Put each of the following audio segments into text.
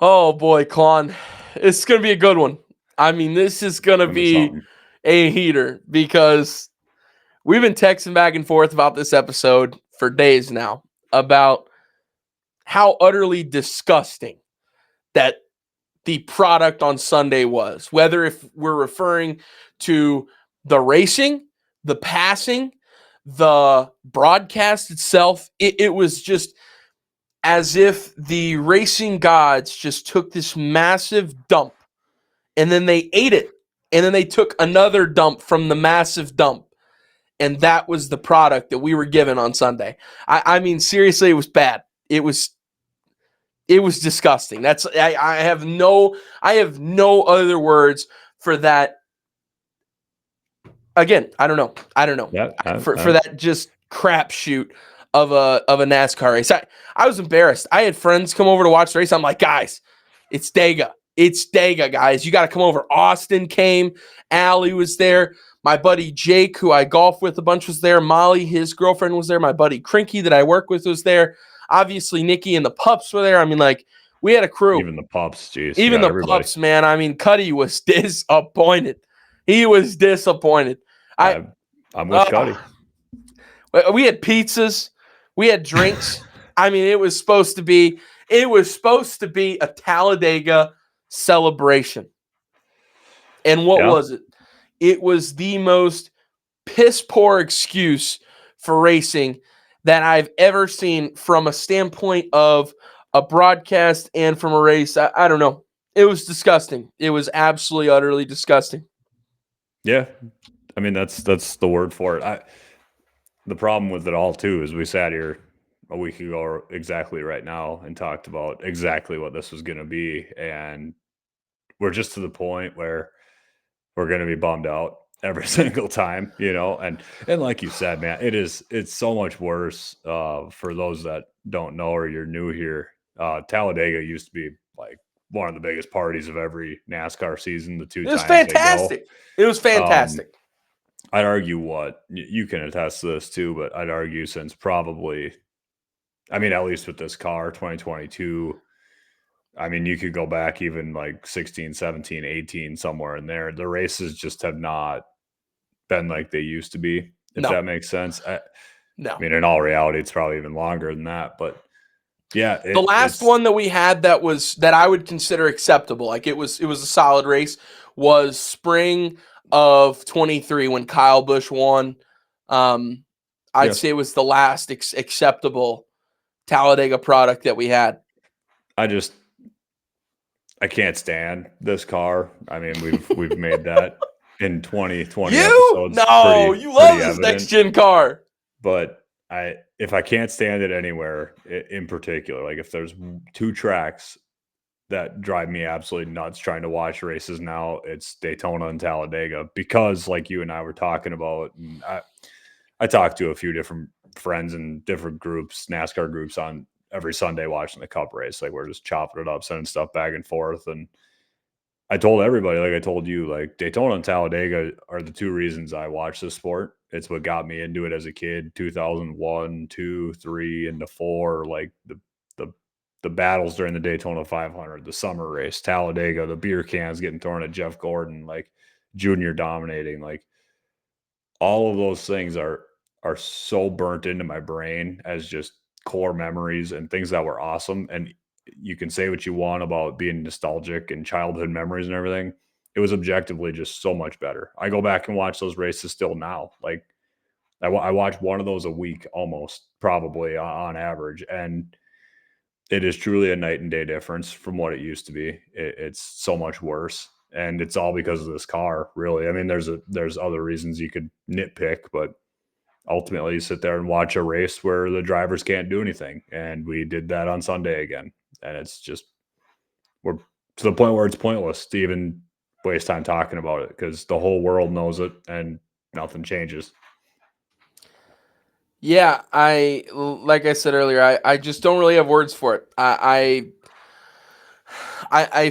Oh boy, Klon. It's gonna be a good one. I mean, this is gonna Gonna be be something. a heater because we've been texting back and forth about this episode for days now about how utterly disgusting that the product on Sunday was. Whether if we're referring to the racing, the passing, the broadcast itself, it was just as if the racing gods just took this massive dump and then they ate it. And then they took another dump from the massive dump. And that was the product that we were given on Sunday. I mean, seriously, it was bad. It was disgusting. I have no other words for that. Again, I don't know. Yeah, For that just crapshoot of a NASCAR race. I was embarrassed. I had friends come over to watch the race. I'm like, guys, it's Dega. It's Dega, guys. You got to come over. Austin came. Allie was there. My buddy Jake, who I golf with a bunch, was there. Molly, his girlfriend, was there. My buddy Crinky, that I work with, was there. Obviously, Nikki and the pups were there. I mean, like, we had a crew. even the pups, jeez. Even the everybody. pups, man. I mean, Cuddy was disappointed. He was disappointed. I'm with Cuddy. We had pizzas. We had drinks. I mean, it was supposed to be a Talladega celebration. And what was it? It was the most piss poor excuse for racing that I've ever seen from a standpoint of a broadcast and from a race. I don't know. It was disgusting. It was absolutely, utterly disgusting. Yeah. I mean, that's the word for it. The problem with it all, too, is we sat here a week ago exactly right now and talked about exactly what this was going to be. And we're just to the point where we're going to be bummed out every single time, and like you said, man, it's so much worse for those that don't know or you're new here. Talladega used to be like one of the biggest parties of every NASCAR season. The two It was times they go, fantastic. It was fantastic. I'd argue you can attest to this too, but I'd argue since probably, I mean, at least with this car, 2022, I mean, you could go back even like 16, 17, 18, somewhere in there. The races just have not been like they used to be, if that makes sense. I mean, in all reality, it's probably even longer than that. But yeah, the last one that we had that I would consider acceptable, like it was a solid race, was spring of 23 when Kyle Busch won. I'd say it was the last acceptable Talladega product that we had. I can't stand this car. I mean, we've made that in 2020 episodes. No, you love this NextGen car. But if I can't stand it anywhere in particular, like if there's two tracks that drive me absolutely nuts trying to watch races now, it's Daytona and Talladega, because like you and I were talking about, and I talked to a few different friends and different groups, NASCAR groups, on every Sunday watching the Cup race. Like we're just chopping it up, sending stuff back and forth. And I told everybody, like I told you, like Daytona and Talladega are the two reasons I watch this sport. It's what got me into it as a kid, 2001, 2, 3, and 4, like the battles during the Daytona 500, the summer race, Talladega, the beer cans getting thrown at Jeff Gordon, like Junior dominating, like all of those things are so burnt into my brain as just core memories and things that were awesome. And you can say what you want about being nostalgic and childhood memories and everything. It was objectively just so much better. I go back and watch those races still now. Like I watch one of those a week, almost, probably on average. And it is truly a night and day difference from what it used to be. It's so much worse. And it's all because of this car, really. I mean, there's other reasons you could nitpick, but ultimately you sit there and watch a race where the drivers can't do anything. And we did that on Sunday again. And it's just, we're to the point where it's pointless to even waste time talking about it, because the whole world knows it and nothing changes. Yeah, like I said earlier, I just don't really have words for it. I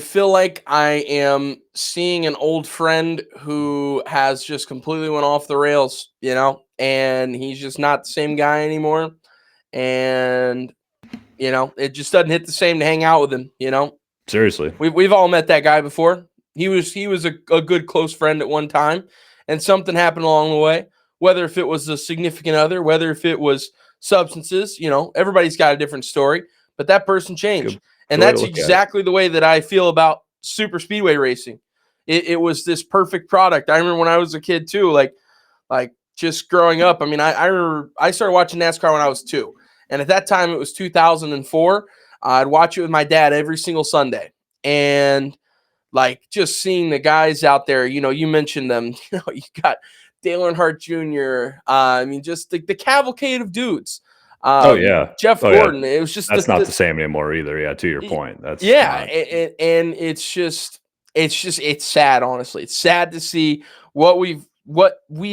feel like I am seeing an old friend who has just completely went off the rails, and he's just not the same guy anymore. And, it just doesn't hit the same to hang out with him, Seriously. We've all met that guy before. He was a good close friend at one time, and something happened along the way. Whether if it was a significant other, whether if it was substances, everybody's got a different story. But that person changed, and way to that's look at it. exactly the way that I feel about super speedway racing. It was this perfect product. I remember when I was a kid too, like just growing up. I mean, I remember I started watching NASCAR when I was 2, and at that time it was 2004. I'd watch it with my dad every single Sunday, and like just seeing the guys out there. You mentioned them. You got Dale Earnhardt Jr. I mean, just the cavalcade of dudes. Jeff Gordon. It was just that's not the same anymore either. Yeah, to your point, that's and it's sad. Honestly, it's sad to see what we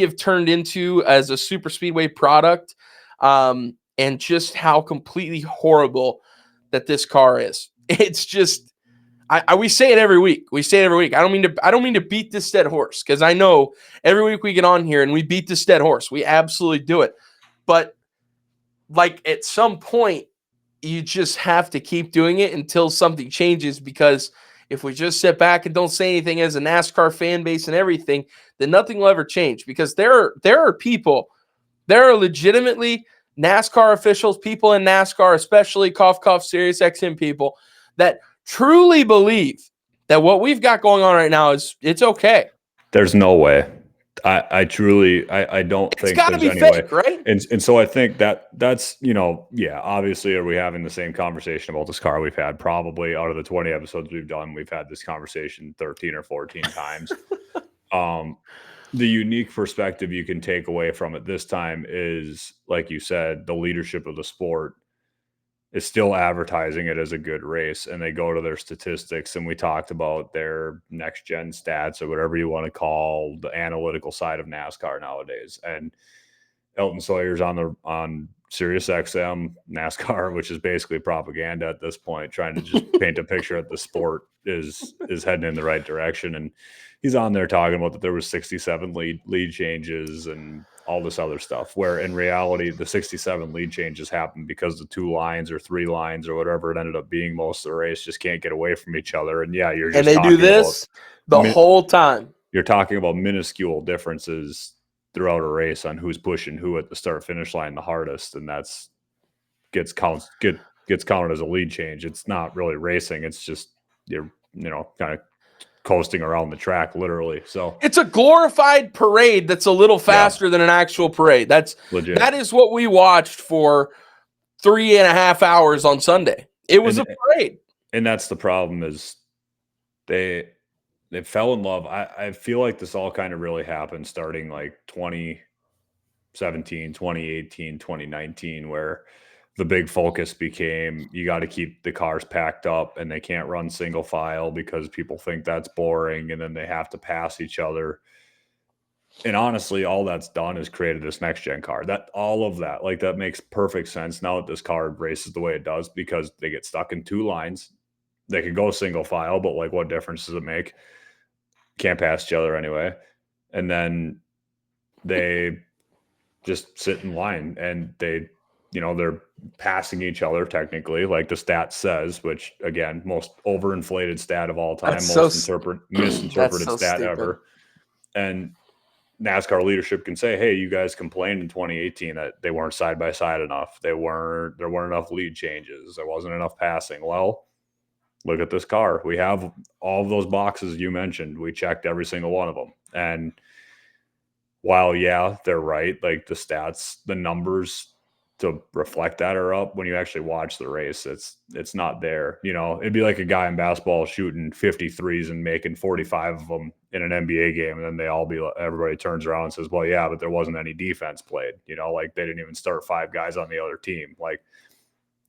have turned into as a super speedway product, and just how completely horrible that this car is. It's just, we say it every week. I don't mean to beat this dead horse, because I know every week we get on here and we beat this dead horse. We absolutely do it. But like at some point, you just have to keep doing it until something changes, because if we just sit back and don't say anything as a NASCAR fan base and everything, then nothing will ever change, because there are legitimately NASCAR officials, people in NASCAR, especially cough, cough, Sirius XM people, that truly believe that what we've got going on right now it's okay. There's no way. I truly don't think it's got to be any way. Fake, right? And so I think that's obviously, are we having the same conversation about this car we've had probably out of the 20 episodes we've done? We've had this conversation 13 or 14 times. The unique perspective you can take away from it this time is, like you said, the leadership of the sport is still advertising it as a good race, and they go to their statistics, and we talked about their next gen stats, or whatever you want to call the analytical side of NASCAR nowadays. And Elton Sawyer's on Sirius XM NASCAR, which is basically propaganda at this point, trying to just paint a picture that the sport is heading in the right direction. And he's on there talking about that there was 67 lead changes and all this other stuff, where in reality, the 67 lead changes happened because the 2 lines or 3 lines or whatever it ended up being most of the race just can't get away from each other. And yeah, you're just, and they do this the whole time. You're talking about minuscule differences throughout a race on who's pushing who at the start finish line the hardest, and that's gets counted as a lead change. It's not really racing. It's just you're kind of coasting around the track, literally. So it's a glorified parade that's a little faster than an actual parade. That's legit. That is what we watched for 3.5 hours on Sunday. It was a parade, and that's the problem, is they fell in love. I feel like this all kind of really happened starting like 2017, 2018, 2019, where the big focus became, you got to keep the cars packed up and they can't run single file because people think that's boring, and then they have to pass each other. And honestly, all that's done is created this next gen car. That makes perfect sense now that this car races the way it does, because they get stuck in 2 lines. They could go single file, but like, what difference does it make? Can't pass each other anyway. And then they just sit in line, and they're passing each other technically, like the stat says, which again, most overinflated stat of all time, misinterpreted stat stupid. Ever. And NASCAR leadership can say, hey, you guys complained in 2018 that they weren't side by side enough. There weren't enough lead changes. There wasn't enough passing. Well, look at this car. We have all of those boxes you mentioned. We checked every single one of them. And while, yeah, they're right, like the stats, the numbers to reflect that are up, when you actually watch the race, it's not there. It'd be like a guy in basketball shooting 53s and making 45 of them in an NBA game, and then everybody turns around and says, well, yeah, but there wasn't any defense played. Like they didn't even start 5 guys on the other team. Like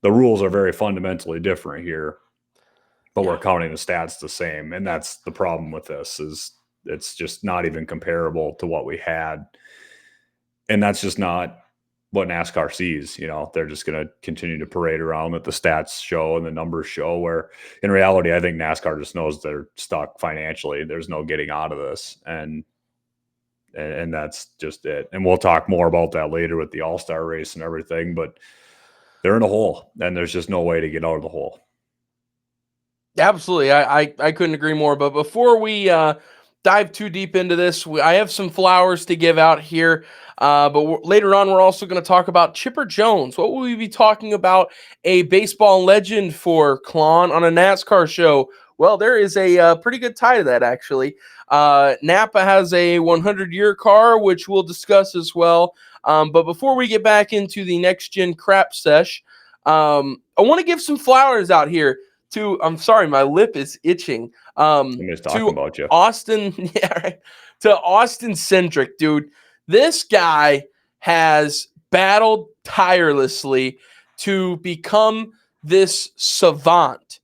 the rules are very fundamentally different here, but we're counting the stats the same. And that's the problem with this, is it's just not even comparable to what we had. And that's just not what NASCAR sees. They're just going to continue to parade around that the stats show and the numbers show, where in reality, I think NASCAR just knows they're stuck financially. There's no getting out of this. And that's just it. And we'll talk more about that later with the All-Star race and everything, but they're in a hole, and there's just no way to get out of the hole. Absolutely. I couldn't agree more. But before we dive too deep into this, I have some flowers to give out here. But later on, we're also going to talk about Chipper Jones. What will we be talking about? A baseball legend for Klon on a NASCAR show. Well, there is a pretty good tie to that, actually. Napa has a 100-year car, which we'll discuss as well. But before we get back into the next-gen crap sesh, I want to give some flowers out here I'm sorry, my lip is itching. Somebody's talking To about you. Austin, yeah, right. To Austin Centric, dude. This guy has battled tirelessly to become this savant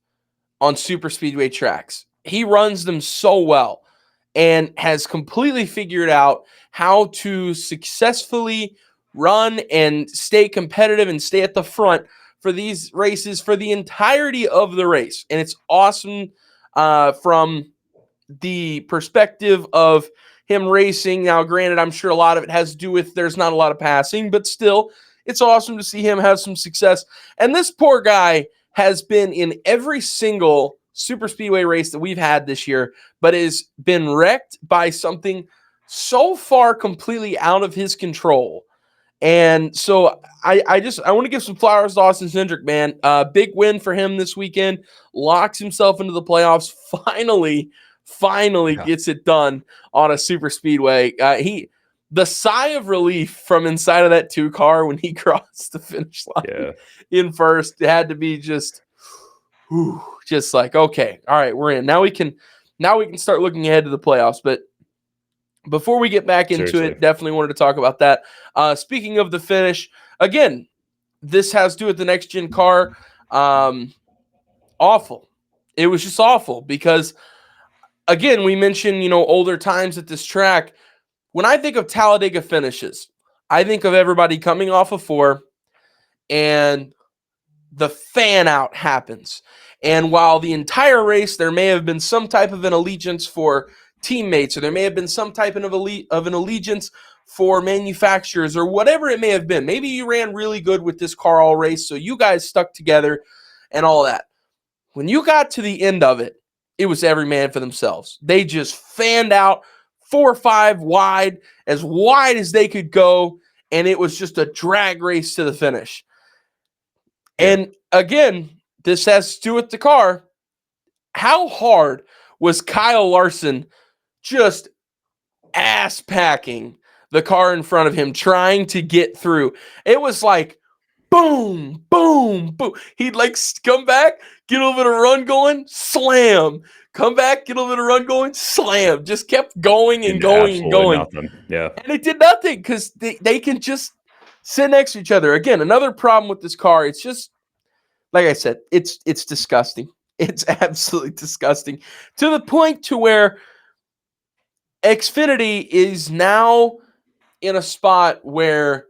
on super speedway tracks. He runs them so well and has completely figured out how to successfully run and stay competitive and stay at the front for these races for the entirety of the race. And it's awesome from the perspective of him racing. Now, granted, I'm sure a lot of it has to do with there's not a lot of passing, but still, it's awesome to see him have some success. And this poor guy has been in every single super speedway race that we've had this year, but has been wrecked by something so far completely out of his control. And so I want to give some flowers to Austin Cindric, man. Big win for him this weekend. Locks himself into the playoffs. Finally gets it done on a super speedway. The sigh of relief from inside of that 2 car when he crossed the finish line in first had to be just like, okay, all right, we're in. Now we can start looking ahead to the playoffs. But before we get back into it, definitely wanted to talk about that. Speaking of the finish, again, this has to do with the next gen car. Awful. It was just awful because, again, we mentioned, older times at this track. When I think of Talladega finishes, I think of everybody coming off of 4 and the fan out happens. And while the entire race, there may have been some type of an allegiance for teammates, or there may have been some type of an allegiance for manufacturers, or whatever it may have been. Maybe you ran really good with this car all race, so you guys stuck together and all that. When you got to the end of it, it was every man for themselves. They just fanned out 4 or 5 wide as they could go, and it was just a drag race to the finish. Yeah. And again, this has to do with the car. How hard was Kyle Larson just ass packing the car in front of him, trying to get through? It was like boom, boom, boom. He'd like come back, get a little bit of run going, slam. Come back, get a little bit of run going, slam. Just kept going and going and going. Nothing. Yeah. And it did nothing because they can just sit next to each other. Again, another problem with this car. It's just, like I said, it's disgusting. It's absolutely disgusting to the point to where Xfinity is now in a spot where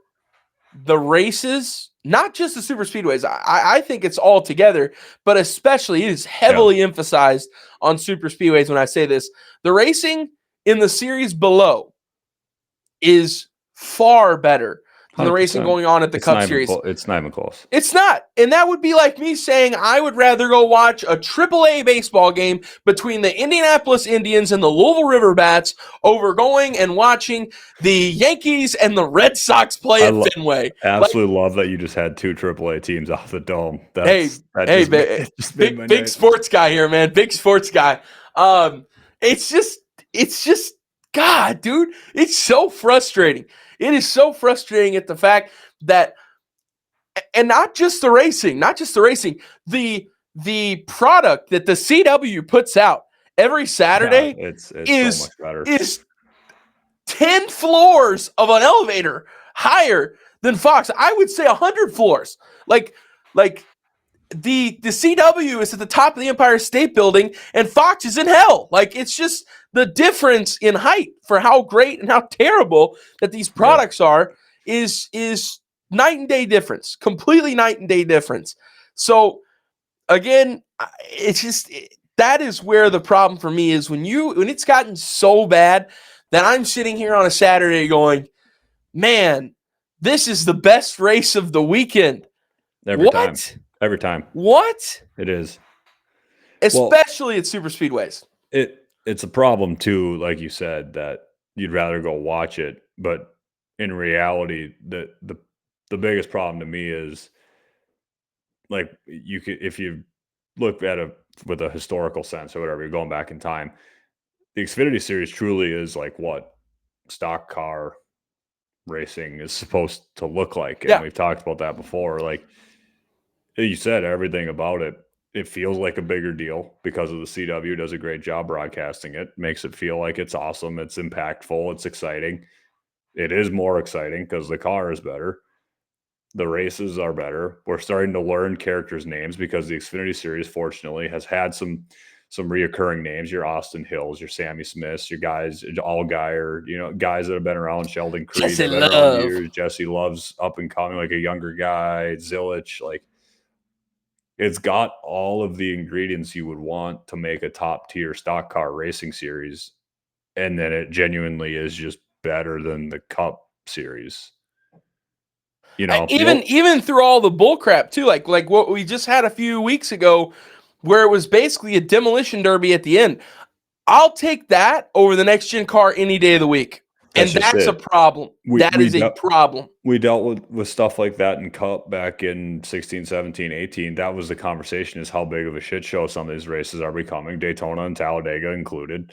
the races, not just the super speedways, I think it's all together, but especially it is heavily emphasized on super speedways when I say this. The racing in the series below is far better than the racing going on at the Cup Series. It's not even close. It's not. And that would be like me saying I would rather go watch a AAA baseball game between the Indianapolis Indians and the Louisville River Bats over going and watching the Yankees and the Red Sox play at Fenway. Absolutely love that you just had 2 AAA teams off the dome. Big sports guy here, man. Big sports guy. It's just, God, dude, it's so frustrating. It is so frustrating at the fact that, and not just the racing, the product that the CW puts out every Saturday it's is, so much better. Is 10 floors of an elevator higher than Fox. I would say 100 floors. Like the CW is at the top of the Empire State Building and Fox is in hell. Like, it's just the difference in height for how great and how terrible that these products are is night and day difference, completely night and day difference. So again, it's just, that is where the problem for me is when it's gotten so bad that I'm sitting here on a Saturday going, man, this is the best race of the weekend. Every time. What? It is. especially at super speedways. It's a problem too, like you said, that you'd rather go watch it, but in reality, the biggest problem to me is like you could if you look at it with a historical sense or whatever, you're going back in time. The Xfinity Series truly is like what stock car racing is supposed to look like, and Yeah. we've talked about that before. Like you said, everything about it. It feels like a bigger deal because of the CW does a great job broadcasting it, makes it feel like it's awesome, it's impactful, it's exciting. It is more exciting because the car is better. The races are better. We're starting to learn characters' names because the Xfinity Series, fortunately, has had some reoccurring names. Your Austin Hills, your Sammy Smiths, your guys, Allgaier, guys that have been around, Sheldon Creed, Jesse that have been around Love. years. Jesse Love's up and coming, like a younger guy. Zilich, like it's got all of the ingredients you would want to make a top tier stock car racing series. And then it genuinely is just better than the Cup series. Even through all the bull crap too, like what we just had a few weeks ago, where it was basically a demolition derby at the end. I'll take that over the next gen car any day of the week, and that's a problem. That is a problem. We dealt with stuff like that in Cup back in 16, 17, 18. That was the conversation: is how big of a shit show some of these races are becoming, Daytona and Talladega included.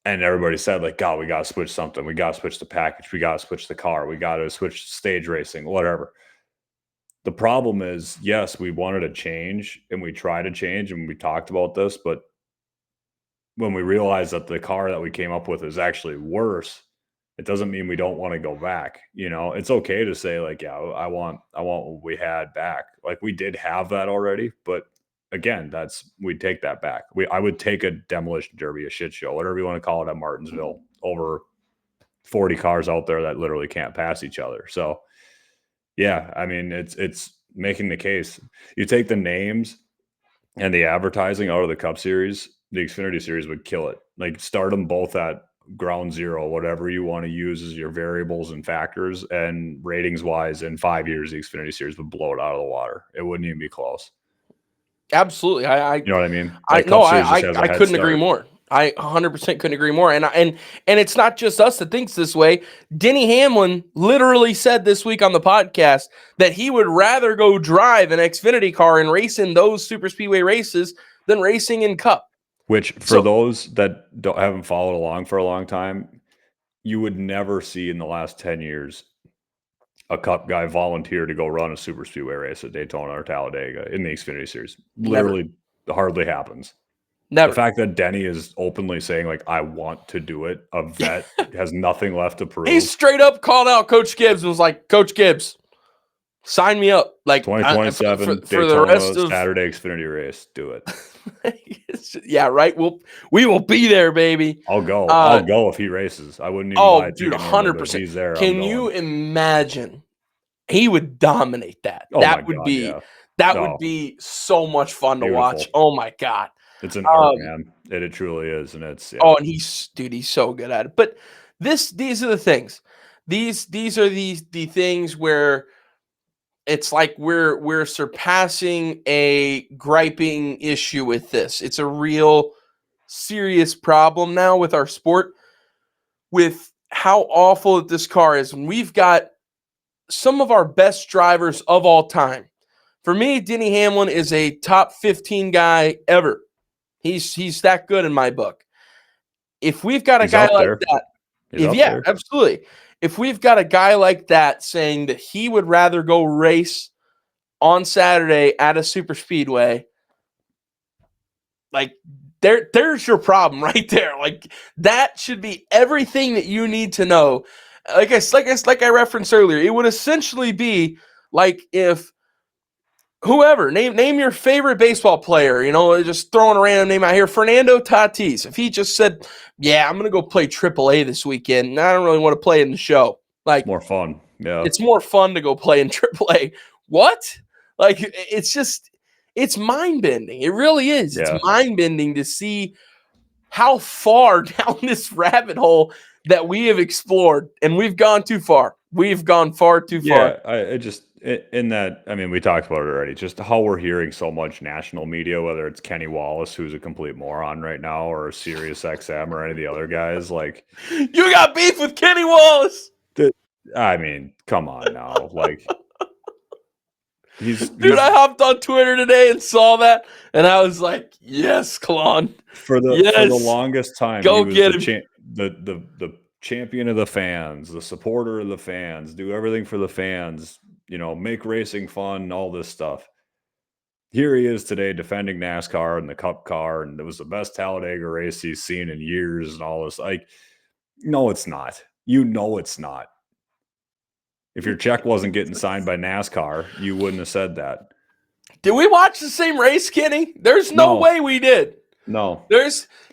And everybody said, like, God, we got to switch something. We got to switch the package. We got to switch the car. We got to switch stage racing, whatever. The problem is, yes, we wanted to change and we tried to change and we talked about this, but when we realized that the car that we came up with is actually worse, it doesn't mean we don't want to go back. It's okay to say, like, yeah, I want what we had back. Like, we did have that already, but again, we'd take that back. I would take a demolition derby, a shit show, whatever you want to call it, at Martinsville over 40 cars out there that literally can't pass each other. So yeah, I mean, it's making the case. You take the names and the advertising out of the Cup Series, the Xfinity Series would kill it. Like, start them both at ground zero, whatever you want to use as your variables and factors, and ratings wise, in 5 years, the Xfinity Series would blow it out of the water. It wouldn't even be close. Absolutely. You know what I mean? I couldn't agree more. I 100% couldn't agree more. And it's not just us that thinks this way. Denny Hamlin literally said this week on the podcast that he would rather go drive an Xfinity car and race in those super speedway races than racing in Cup. Which, for those that haven't followed along for a long time, you would never see in the last 10 years a Cup guy volunteer to go run a super speedway race at Daytona or Talladega in the Xfinity Series. Literally hardly happens. Never. The fact that Denny is openly saying, like, I want to do it, a vet has nothing left to prove. He straight up called out Coach Gibbs and was like, Coach Gibbs, sign me up. Like, 2027 for the rest of Saturday Xfinity race, do it. Yeah, right. We will be there, baby. I'll go. I'll go if he races. I wouldn't even buy a ticket. 100%. He's there. Can you imagine? He would dominate that. Oh, that would be so much fun to watch. Oh my God. It's an art, man. It truly is. And it's and he's so good at it. But these are the things. These are the things where it's like we're surpassing a griping issue with this. It's a real serious problem now with our sport, with how awful this car is. And we've got some of our best drivers of all time. For me, Denny Hamlin is a top 15 guy ever. He's that good in my book. If we've got a guy like that, absolutely. If we've got a guy like that saying that he would rather go race on Saturday at a super speedway, like there's your problem right there. Like, that should be everything that you need to know. Like I referenced earlier, it would essentially be like if whoever, name your favorite baseball player, just throwing a random name out here, Fernando Tatis. If he just said, yeah, I'm going to go play AAA this weekend, and I don't really want to play in the show. Like, more fun. Yeah. It's more fun to go play in AAA. What? Like, it's mind-bending. It really is. Yeah. It's mind-bending to see how far down this rabbit hole that we have explored, and we've gone too far. We've gone far too far. Yeah, in that, I mean, we talked about it already, just how we're hearing so much national media, whether it's Kenny Wallace, who's a complete moron right now, or Sirius XM or any of the other guys. Like, you got beef with Kenny Wallace. I mean, come on now. Like, Dude, I hopped on Twitter today and saw that, and I was like, yes, Klon. For the longest time, Go he was get him. The champion of the fans, the supporter of the fans, do everything for the fans, make racing fun, all this stuff. Here he is today defending NASCAR and the Cup car, and it was the best Talladega race he's seen in years and all this. Like, no, it's not. It's not. If your check wasn't getting signed by NASCAR, you wouldn't have said that. Did we watch the same race, Kenny? There's no way we did. No.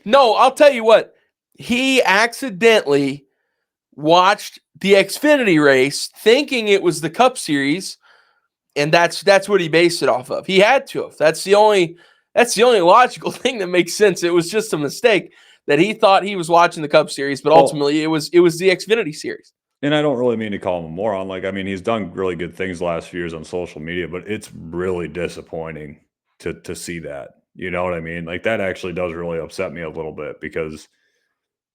I'll tell you what. He accidentally watched the Xfinity race thinking it was the Cup Series, and that's what he based it off of. He had to have. That's the only logical thing that makes sense. It was just a mistake that he thought he was watching the Cup Series, but ultimately it was the Xfinity Series. And I don't really mean to call him a moron. Like, I mean, he's done really good things the last few years on social media, but it's really disappointing to see that. You know what I mean? Like, that actually does really upset me a little bit because,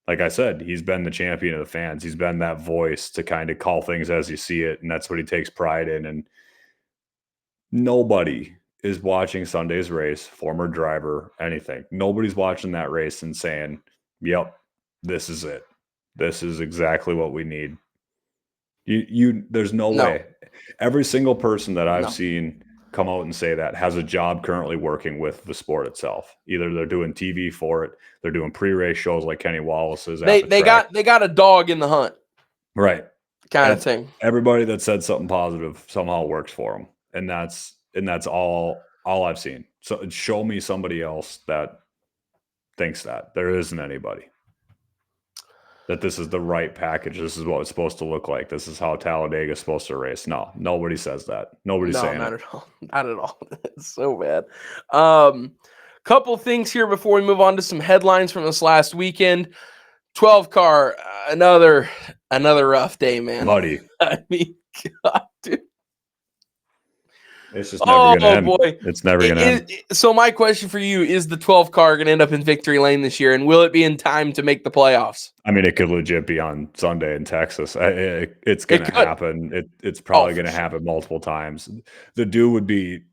like I said, he's been the champion of the fans. He's been that voice to kind of call things as you see it, and that's what he takes pride in. And nobody is watching Sunday's race, former driver, anything. Nobody's watching that race and saying, yep, this is it. This is exactly what we need. There's no way. Every single person that I've seen come out and say that has a job currently working with the sport itself. Either they're doing TV for it, they're doing pre-race shows like Kenny Wallace's. They got a dog in the hunt, right? Kind of thing. Everybody that said something positive somehow works for them, and that's all I've seen. So show me somebody else that thinks that. There isn't anybody. That this is the right package. This is what it's supposed to look like. This is how Talladega is supposed to race. No, nobody says that. Nobody's saying not it. at all. Not at all. It's so bad. Couple things here before we move on to some headlines from this last weekend. 12 car, another rough day, man. Buddy. I mean, God, dude. It's just never going to end. Boy. It's never going to end. So my question for you, is the 12 car going to end up in victory lane this year, and will it be in time to make the playoffs? I mean, it could legit be on Sunday in Texas. It's going to happen. It's probably going to happen multiple times. The dude would be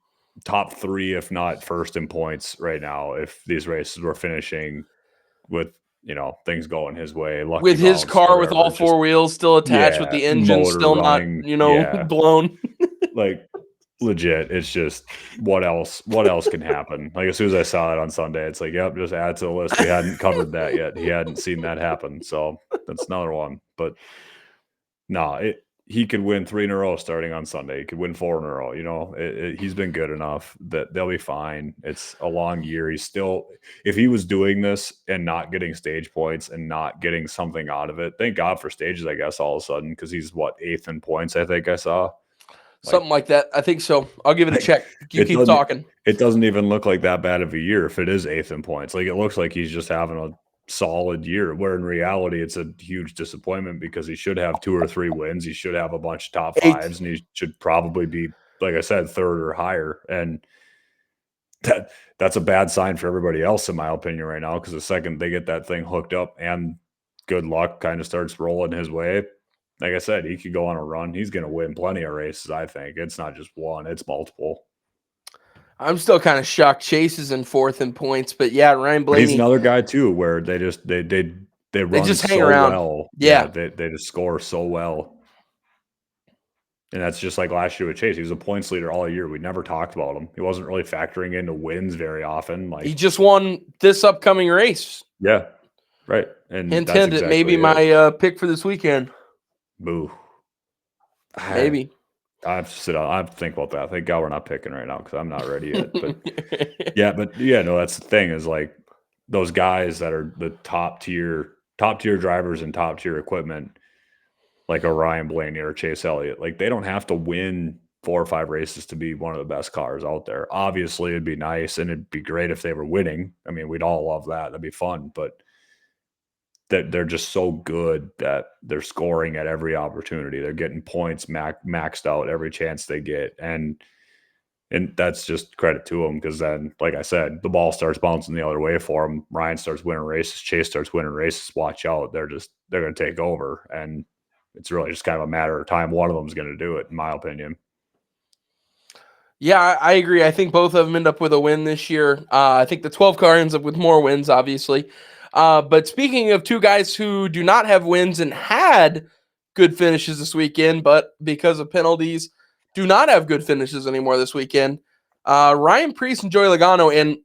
top 3, if not first in points right now, if these races were finishing with, things going his way. With his car with all 4 wheels still attached, with the engine still running, not, blown. Like, legit, it's just what else can happen? Like, as soon as I saw it on Sunday, it's like, yep, just add to the list. We hadn't covered that yet. He hadn't seen that happen, so that's another one. But no, he could win 3 in a row starting on Sunday. He could win 4 in a row. He's been good enough that they'll be fine. It's a long year. He's still, if he was doing this and not getting stage points and not getting something out of it, thank God for stages, I guess, all of a sudden, because he's 8th in points, I think I saw. Something like that. I think so. I'll give it a check. You keep talking. It doesn't even look like that bad of a year if it is 8th in points. Like, it looks like he's just having a solid year, where in reality it's a huge disappointment because he should have 2 or 3 wins. He should have a bunch of top 5s, and he should probably be, like I said, 3rd or higher. And that's a bad sign for everybody else, in my opinion, right now, because the second they get that thing hooked up and good luck kind of starts rolling his way, like I said, he could go on a run. He's going to win plenty of races, I think. It's not just one, it's multiple. I'm still kind of shocked Chase is in 4th in points, but yeah, Ryan Blaney. He's another guy too, where they run just hang so around. Well. Yeah. They just score so well. And that's just like last year with Chase. He was a points leader all year. We never talked about him. He wasn't really factoring into wins very often. Like, he just won this upcoming race. Yeah. Right. And hint, it may be my pick for this weekend. Boo. Maybe. I have to sit down. I have to think about that. Thank God we're not picking right now because I'm not ready yet. But no, that's the thing, is like those guys that are the top tier drivers and top tier equipment, like a Ryan Blaney or Chase Elliott, like they don't have to win 4 or 5 races to be one of the best cars out there. Obviously, it'd be nice and it'd be great if they were winning. I mean, we'd all love that. That'd be fun, but they're just so good that they're scoring at every opportunity. They're getting points maxed out every chance they get. And that's just credit to them, because then, like I said, the ball starts bouncing the other way for them. Ryan starts winning races. Chase starts winning races. Watch out. They're going to take over. And it's really just kind of a matter of time. One of them is going to do it, in my opinion. Yeah, I agree. I think both of them end up with a win this year. I think the 12 car ends up with more wins, obviously. But speaking of two guys who do not have wins and had good finishes this weekend, but because of penalties, do not have good finishes anymore this weekend, Ryan Preece and Joey Logano. And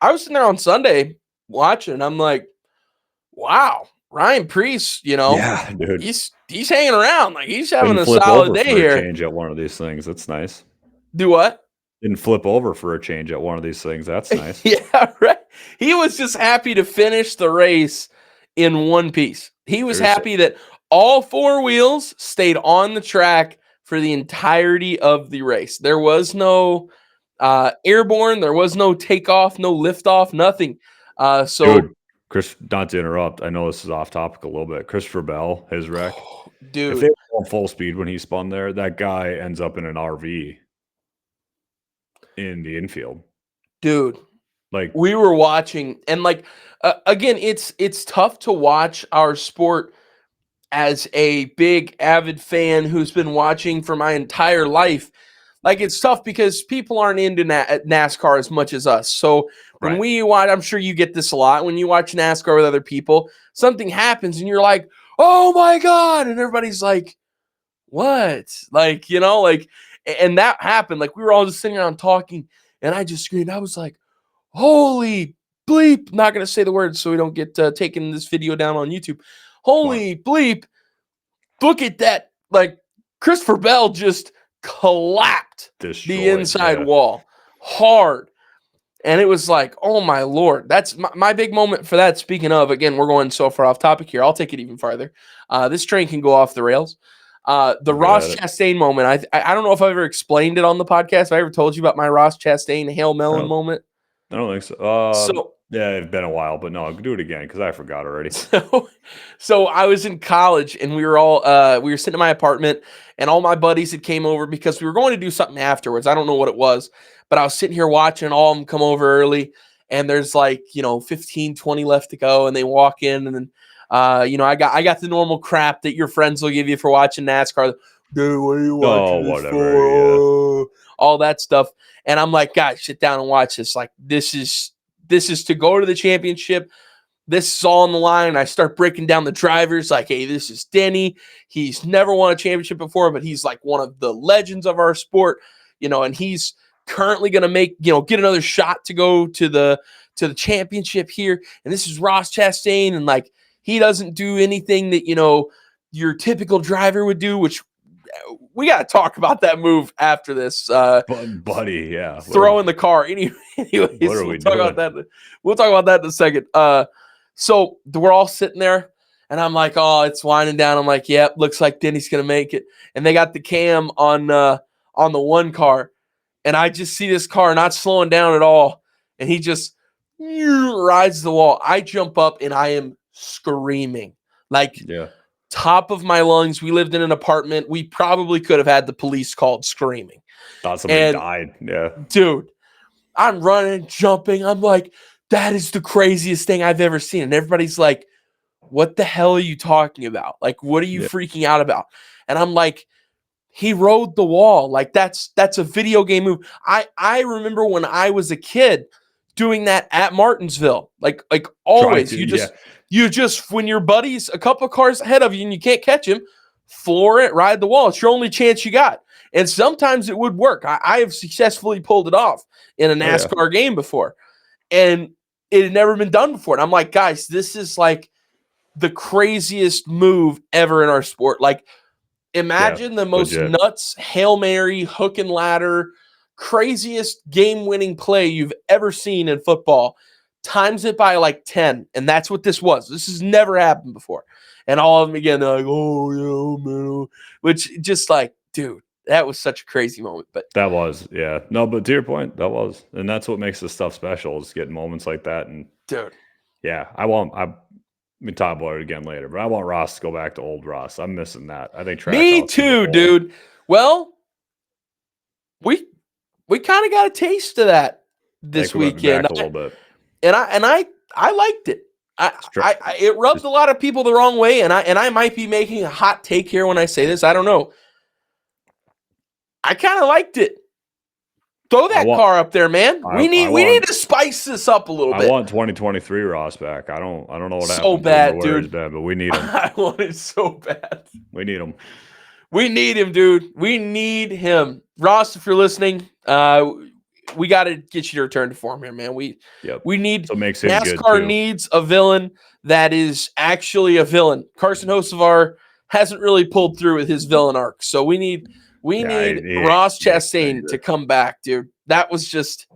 I was sitting there on Sunday watching. I'm like, wow, Ryan Preece, Yeah, dude. he's hanging around. Like, he's having Didn't a flip solid over day for here. a change at one of these things. That's nice. Do what? Didn't flip over for a change at one of these things. That's nice. Yeah, right. He was just happy to finish the race in one piece. He was happy that all four wheels stayed on the track for the entirety of the race. There was no airborne, there was no takeoff, no liftoff, nothing. Dude, Chris, not to interrupt, I know this is off topic a little bit. Christopher Bell, his wreck. Dude, if they were going full speed when he spun there, that guy ends up in an RV in the infield. Dude, like we were watching, and again, it's tough to watch our sport as a big avid fan who's been watching for my entire life. Like, it's tough because people aren't into NASCAR as much as us. So when we watch, I'm sure you get this a lot, when you watch NASCAR with other people, something happens and you're like, oh my God. And everybody's like, what? And that happened. Like, we were all just sitting around talking, and I just screamed. I was like, holy bleep. Not going to say the words so we don't get taken this video down on YouTube. Holy bleep. Look at that. Like, Christopher Bell just collapsed the inside wall hard. And it was like, oh my Lord. That's my big moment for that. Speaking of, again, we're going so far off topic here. I'll take it even farther. This train can go off the rails. The Ross Chastain moment. I don't know if I've ever explained it on the podcast. Have I ever told you about my Ross Chastain Hail Melon moment? I don't think so. Yeah, it's been a while, but no, do it again because I forgot already. So I was in college, and we were sitting in my apartment, and all my buddies had came over because we were going to do something afterwards. I don't know what it was, but I was sitting here watching all of them come over early, and there's 15, 20 left to go, and they walk in, and then I got the normal crap that your friends will give you for watching NASCAR. Dude, what are you watching this for? Yeah. All that stuff. And I'm like, guys, sit down and watch this. Like, this is to go to the championship. This is all on the line. I start breaking down the drivers. Like, hey, this is Denny. He's never won a championship before, but he's like one of the legends of our sport, and he's currently going to make, get another shot to go to the championship here. And this is Ross Chastain. And he doesn't do anything that, your typical driver would do, which we got to talk about that move after this. Buddy, yeah. Throwing the car. Anyways, we'll talk about that. We'll talk about that in a second. So we're all sitting there, and I'm like, oh, it's winding down. I'm like, yep, looks like Denny's going to make it. And they got the cam on the one car, and I just see this car not slowing down at all, and he just rides the wall. I jump up, and I am screaming. Top of my lungs. We lived in an apartment. We probably could have had the police called screaming. Thought somebody died. Yeah. Dude, I'm running, jumping. I'm like, that is the craziest thing I've ever seen. And everybody's like, what the hell are you talking about? Like, what are you freaking out about? And I'm like, he rode the wall. Like, that's a video game move. I remember when I was a kid doing that at Martinsville. Like always. You just, when your buddy's a couple of cars ahead of you and you can't catch him, floor it, ride the wall. It's your only chance you got. And sometimes it would work. I have successfully pulled it off in a NASCAR game before. And it had never been done before. And I'm like, guys, this is like the craziest move ever in our sport. Like, imagine the most nuts Hail Mary, hook and ladder, craziest game-winning play you've ever seen in football. Times it by 10, and that's what this was. This has never happened before. And all of them, again, they're like, oh, yeah, man. Which, just dude, that was such a crazy moment. But that was, yeah. No, but to your point, that was. And that's what makes this stuff special, is getting moments like that. And dude, yeah, We talk about it again later, but I want Ross to go back to old Ross. I'm missing that. I think Me too, dude. Well, we kind of got a taste of that this weekend. Back a little bit. And I liked it. It rubbed a lot of people the wrong way, and I might be making a hot take here when I say this. I don't know. I kind of liked it. Throw that car up there, man. We need to spice this up a little bit. I want 2023 Ross back. I don't know what happened. So bad, dude. Bad, but we need him. I want it so bad. We need him. We need him, dude. We need him. Ross, if you're listening, we got to get you to return to form here, man. We need NASCAR needs a villain that is actually a villain. Carson Hocevar hasn't really pulled through with his villain arc, so we need Ross Chastain to come back, dude. That was just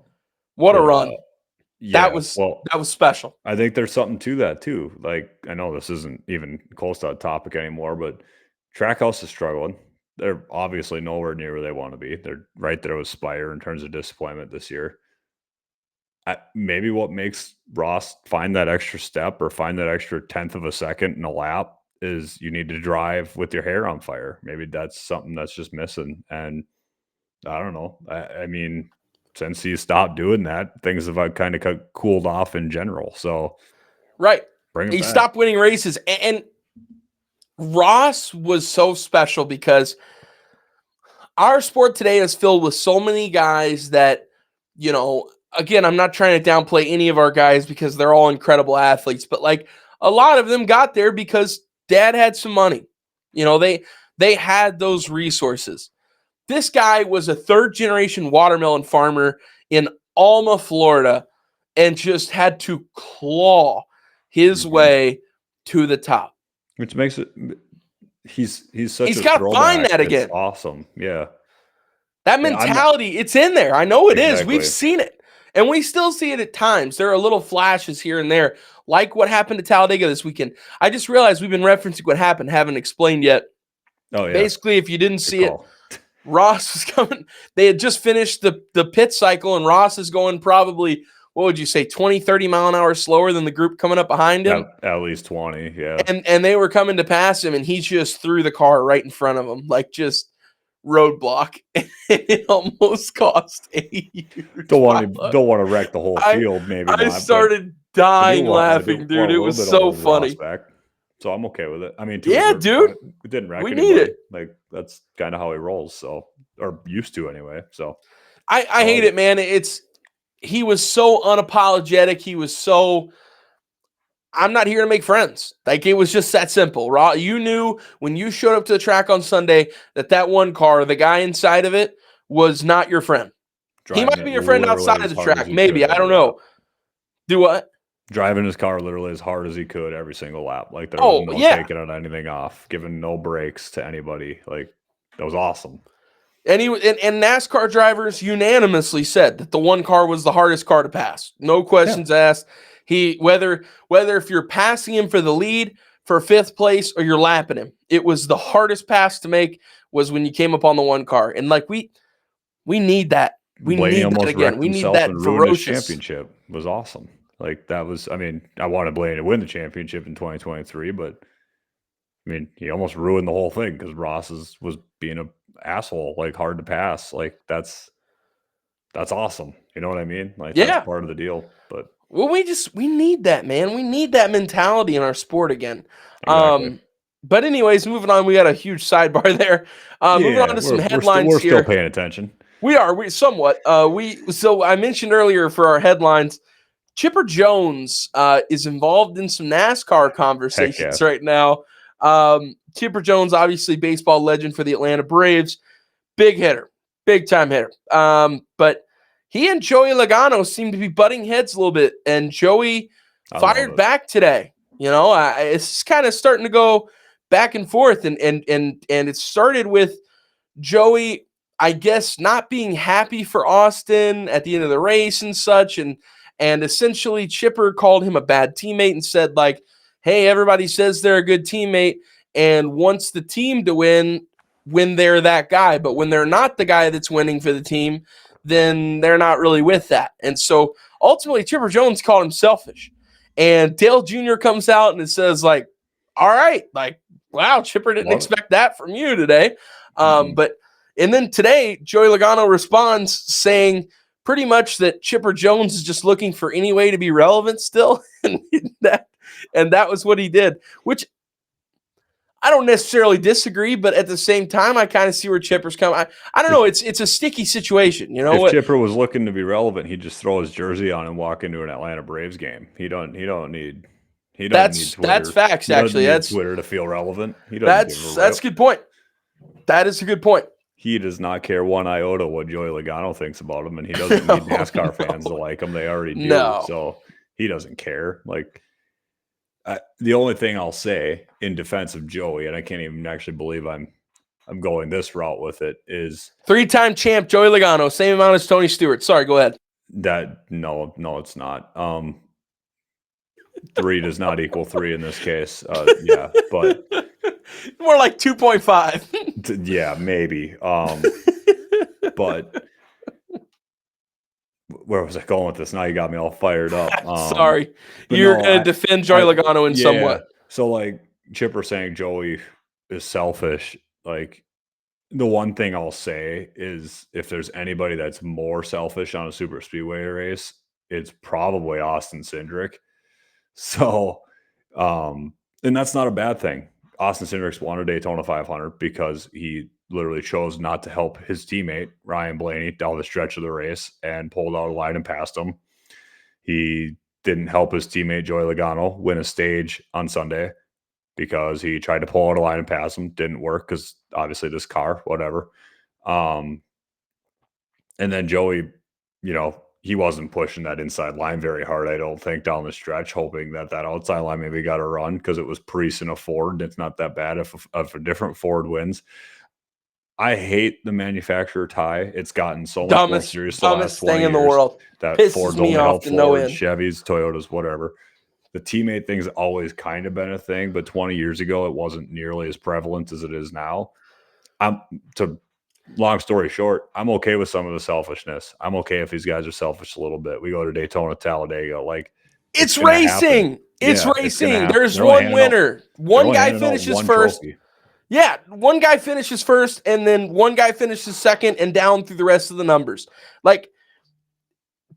what a run. That was special. I think there's something to that too. Like, I know this isn't even close to that topic anymore, but Trackhouse is struggling. They're obviously nowhere near where they want to be. They're right there with Spire in terms of disappointment this year. Maybe what makes Ross find that extra step or find that extra 10th of a second in a lap is you need to drive with your hair on fire. Maybe that's something that's just missing. And I don't know. I mean, since he stopped doing that, things have kind of cooled off in general. So, right. He stopped winning races. And Ross was so special because our sport today is filled with so many guys that, you know, again, I'm not trying to downplay any of our guys because they're all incredible athletes, but like a lot of them got there because dad had some money. You know, they had those resources. This guy was a third-generation watermelon farmer in Alma, Florida, and just had to claw his way to the top. Which makes it he's such he's got to find that again. It's awesome. Yeah. That mentality, it's in there. I know it is. We've seen it. And we still see it at times. There are little flashes here and there, like what happened to Talladega this weekend. I just realized we've been referencing what happened, haven't explained yet. Oh, yeah. Basically, if you didn't see it, Ross was coming. They had just finished the pit cycle, and Ross is going probably, what would you say, 20, 30 mile an hour slower than the group coming up behind him? At least 20, yeah. And they were coming to pass him, and he just threw the car right in front of him, like just roadblock. It almost cost a huge don't want to wreck the whole field. Maybe I started dying laughing, dude. It was so funny. So I'm okay with it. I mean, dude, we didn't wreck anybody. Need it. Like, that's kind of how he rolls. So, or used to anyway. So I hate it, man. He was so unapologetic. He was so, I'm not here to make friends. Like, it was just that simple. You knew when you showed up to the track on Sunday that one car, the guy inside of it, was not your friend. He might be your friend outside of the track. Maybe. I don't know. Do what? Driving his car literally as hard as he could every single lap. Like, there was no taking on anything off, giving no breaks to anybody. Like, that was awesome. And and NASCAR drivers unanimously said that the one car was the hardest car to pass. No questions asked. Whether if you're passing him for the lead for fifth place or you're lapping him, it was the hardest pass to make was when you came up on the one car. And like we need that. We need that again. We need that ferocious championship. Was awesome. Like, that was, I mean, I wanted Blaney to win the championship in 2023, but I mean, he almost ruined the whole thing because Ross was being an asshole, like, hard to pass. Like, that's awesome. You know what I mean? Like, that's part of the deal. But well, we need that, man. We need that mentality in our sport again. Exactly. But anyways, moving on, we got a huge sidebar there. Moving on to some headlines. We're still paying attention. We somewhat. So I mentioned earlier for our headlines, Chipper Jones is involved in some NASCAR conversations right now. Chipper Jones, obviously baseball legend for the Atlanta Braves, big hitter, big time hitter. But he and Joey Logano seem to be butting heads a little bit, and Joey fired back today. You know, it's kind of starting to go back and forth, and it started with Joey, I guess, not being happy for Austin at the end of the race and such, and essentially Chipper called him a bad teammate and said, like, hey, everybody says they're a good teammate and wants the team to win when they're that guy. But when they're not the guy that's winning for the team, then they're not really with that. And so ultimately Chipper Jones called him selfish. And Dale Jr. comes out and it says, like, all right, like, wow, Chipper didn't expect that from you today. And then today, Joey Logano responds saying pretty much that Chipper Jones is just looking for any way to be relevant still. and that was what he did, which I don't necessarily disagree, but at the same time, I kind of see where Chipper's coming. I don't know. It's a sticky situation. You know, if Chipper was looking to be relevant, he'd just throw his jersey on and walk into an Atlanta Braves game. He don't need Twitter. That's facts. Actually, that's Twitter to feel relevant. He doesn't. That's a good point. That is a good point. He does not care one iota what Joey Logano thinks about him, and he doesn't need NASCAR fans to like him. They already do. So he doesn't care. Like, the only thing I'll say in defense of Joey, and I can't even actually believe I'm going this route with it, is 3-time champ Joey Logano, same amount as Tony Stewart. Sorry, go ahead. No, it's not. 3 does not equal 3 in this case. Yeah, but more like 2.5. Yeah, maybe. But where was I going with this? Now you got me all fired up. Sorry. You're going to defend Joey Logano in some way. So, like, Chipper saying Joey is selfish, like, the one thing I'll say is if there's anybody that's more selfish on a super speedway race, it's probably Austin Cindric. So, and that's not a bad thing. Austin Cindric's won a Daytona 500 because he literally chose not to help his teammate, Ryan Blaney, down the stretch of the race and pulled out a line and passed him. He didn't help his teammate, Joey Logano, win a stage on Sunday because he tried to pull out a line and pass him. Didn't work because obviously this car, whatever. And then Joey, he wasn't pushing that inside line very hard, I don't think, down the stretch, hoping that outside line maybe got a run because it was Priest and a Ford. It's not that bad if a different Ford wins. I hate the manufacturer tie. It's gotten so much more serious the last 20 years. In the world. That Pisses Ford's me only off helped to no Ford, end. Chevys, Toyotas, whatever. The teammate thing's always kind of been a thing, but 20 years ago, it wasn't nearly as prevalent as it is now. Long story short, I'm okay with some of the selfishness. I'm okay if these guys are selfish a little bit. We go to Daytona, Talladega. Like, it's racing. It's racing. There's one winner. One guy finishes first. Trophy. Yeah, one guy finishes first, and then one guy finishes second, and down through the rest of the numbers. Like,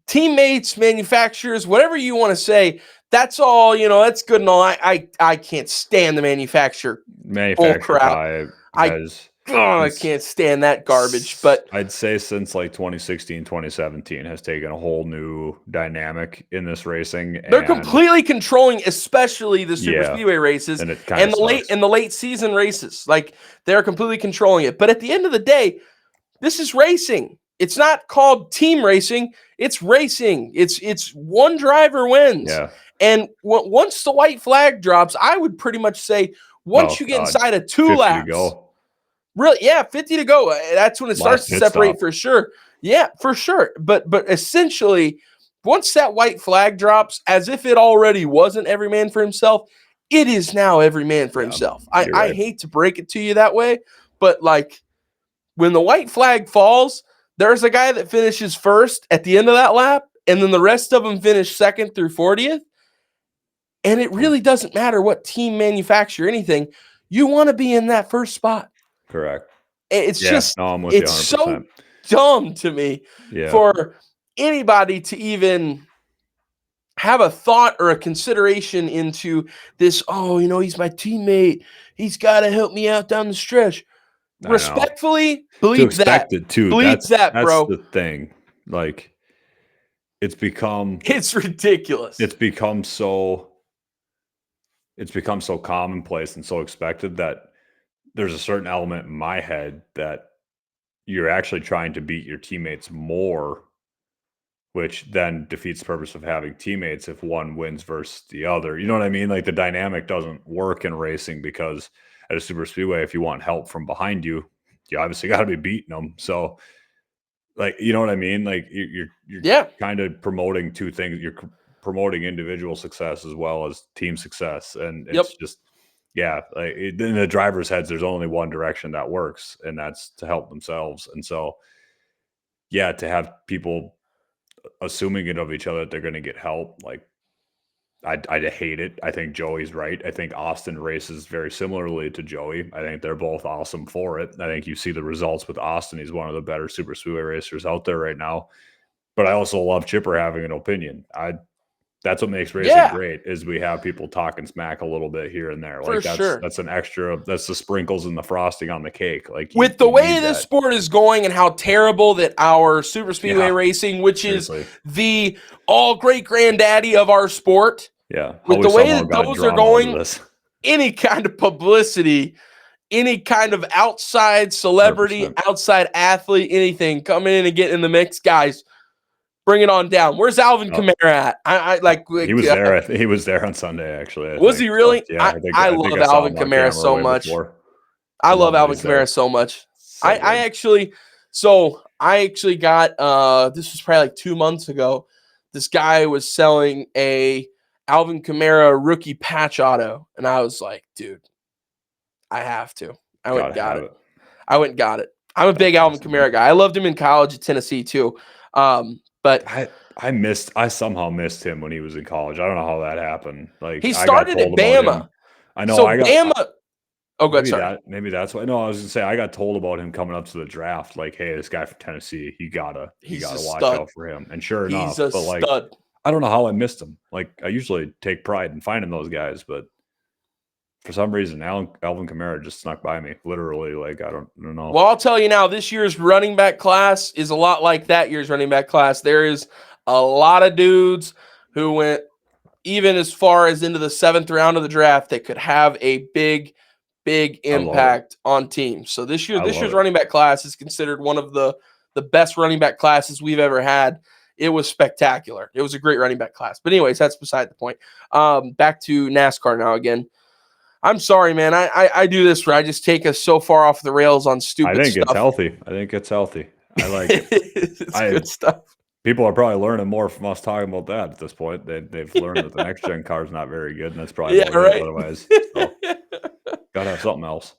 teammates, manufacturers, whatever you want to say, that's all, that's good and all. I can't stand the manufacturer tie. I can't stand that garbage. But I'd say since like 2016, 2017 has taken a whole new dynamic in this racing. They're completely controlling, especially the super speedway races and the late season races. Like, they're completely controlling it. But at the end of the day, this is racing. It's not called team racing. It's racing. It's one driver wins. Yeah. And once the white flag drops, I would pretty much say once you get inside of 2 laps. To go. Really, 50 to go. That's when it starts to separate for sure. Yeah, for sure. But essentially, once that white flag drops, as if it already wasn't every man for himself, it is now every man for himself. I hate to break it to you that way, but like when the white flag falls, there's a guy that finishes first at the end of that lap, and then the rest of them finish second through 40th. And it really doesn't matter what team, manufacturer, anything. You want to be in that first spot. Correct. It's it's so dumb to me for anybody to even have a thought or a consideration into this. Oh, he's my teammate. He's got to help me out down the stretch. Respectfully, believe that. Believe that, bro. That's the thing. Like, it's ridiculous. It's become so commonplace and so expected that there's a certain element in my head that you're actually trying to beat your teammates more, which then defeats the purpose of having teammates if one wins versus the other. You know what I mean? Like, the dynamic doesn't work in racing because at a super speedway, if you want help from behind you, you obviously got to be beating them. So, like, you know what I mean? Like, you're kind of promoting two things. You're promoting individual success as well as team success. And it's just, like in the driver's heads, there's only one direction that works, and that's to help themselves. And so, to have people assuming it of each other that they're going to get help, like, I hate it. I think Joey's right. I think Austin races very similarly to Joey. I think they're both awesome for it. I think you see the results with Austin. He's one of the better super speedway racers out there right now. But I also love Chipper having an opinion. That's what makes racing Yeah, great is we have people talking smack a little bit here and there. for Like sure. that's an extra. That's the sprinkles and the frosting on the cake. Like you With the way need this that. sport is going and how terrible that our super speedway Yeah, racing, which is seriously. the all great granddaddy of our sport, Yeah, how with we the way somehow that got those are drawn onto going, this. any kind of publicity, any kind of outside celebrity, 100%. outside athlete, anything coming in and getting in the mix, guys, bring it on down. Where's Alvin Oh, Kamara at? I like he was there. He was there on Sunday, actually. I was think. he So, really? yeah, I, I I think love I saw Alvin him on Kamara camera so way much. before. I love Love that Alvin he's Kamara there. so much. So I good. actually got this was probably like 2 months ago. This guy was selling a Alvin Kamara rookie patch auto, and I was like, dude, I have to. I went and Gotta got have it. it. I went and got it. I'm a big That's Alvin awesome, man. Kamara guy. I loved him in college at Tennessee too. But I somehow missed him when he was in college. I don't know how that happened. Like he I got started told at about him. Bama. I know So Bama. Oh, good. Sorry. maybe that's why. No, I was gonna say I got told about him coming up to the draft. Like, hey, this guy from Tennessee, you He's a gotta watch stud. out for him. And sure He's enough, a but like stud. I don't know how I missed him. Like I usually take pride in finding those guys, but for some reason, Alvin Kamara just snuck by me. Literally, like I don't know. Well, I'll tell you now, this year's running back class is a lot like that year's running back class. There is a lot of dudes who went even as far as into the 7th round of the draft that could have a big I love it. impact on teams. So this I love year's it. running back class is considered one of the best running back classes we've ever had. It was spectacular. It was a great running back class. But anyways, that's beside the point. Back to NASCAR now again. I'm sorry, man. I do this where I just take us so far off the rails on I stupid think it's stuff. healthy. I think it's healthy. I like it. It's good stuff. People are probably learning more from us talking about that at this point. They've learned that the next gen car is not very good, and that's probably Yeah, about it. right. Otherwise, so, gotta have something else.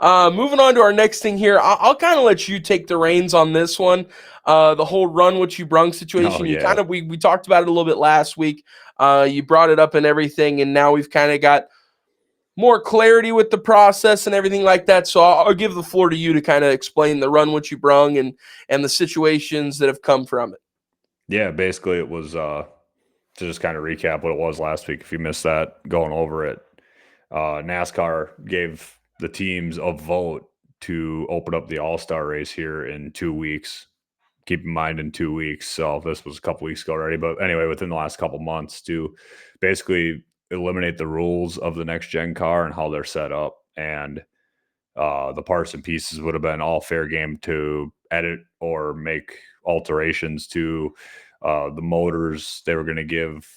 Moving on to our next thing here, I'll kind of let you take the reins on this one. The whole run what you brung situation. Oh You yeah, kind of we talked about it a little bit last week. You brought it up and everything, and now we've kind of got more clarity with the process and everything like that. So I'll give the floor to you to kind of explain the run what you brung and the situations that have come from it. yeah. Basically, it was to just kind of recap what it was last week. If you missed that, going over it, NASCAR gave the teams a vote to open up the All Star race here in 2 weeks. Keep in mind, in 2 weeks. So this was a couple weeks ago already, but anyway, within the last couple months, to basically eliminate the rules of the next gen car and how they're set up, and the parts and pieces would have been all fair game to edit or make alterations to the motors. They were going to give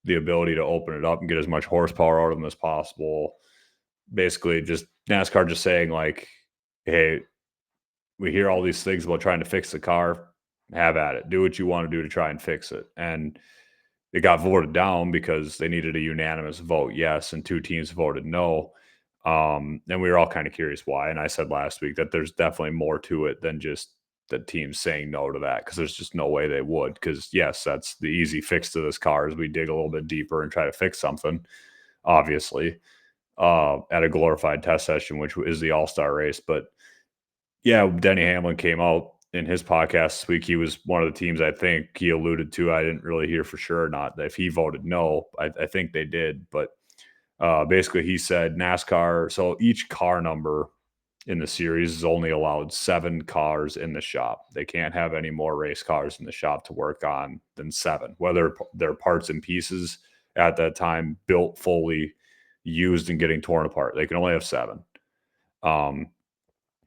the ability to open it up and get as much horsepower out of them as possible. Basically, just NASCAR just saying like, hey, we hear all these things about trying to fix the car. Have at it. Do what you want to do to try and fix it. And it got voted down because they needed a unanimous vote, yes, and two teams voted no. And we were all kind of curious why. And I said last week that there's definitely more to it than just the teams saying no to that, because there's just no way they would. Because yes, that's the easy fix to this car is we dig a little bit deeper and try to fix something, obviously, at a glorified test session, which is the All-Star race. But yeah, Denny Hamlin came out in his podcast this week. He was one of the teams I think he alluded to. I didn't really hear for sure or not if he voted no. I think they did, but basically he said NASCAR. So each car number in the series is only allowed 7 cars in the shop. They can't have any more race cars in the shop to work on than 7, whether they're parts and pieces at that time built fully, used and getting torn apart. They can only have 7.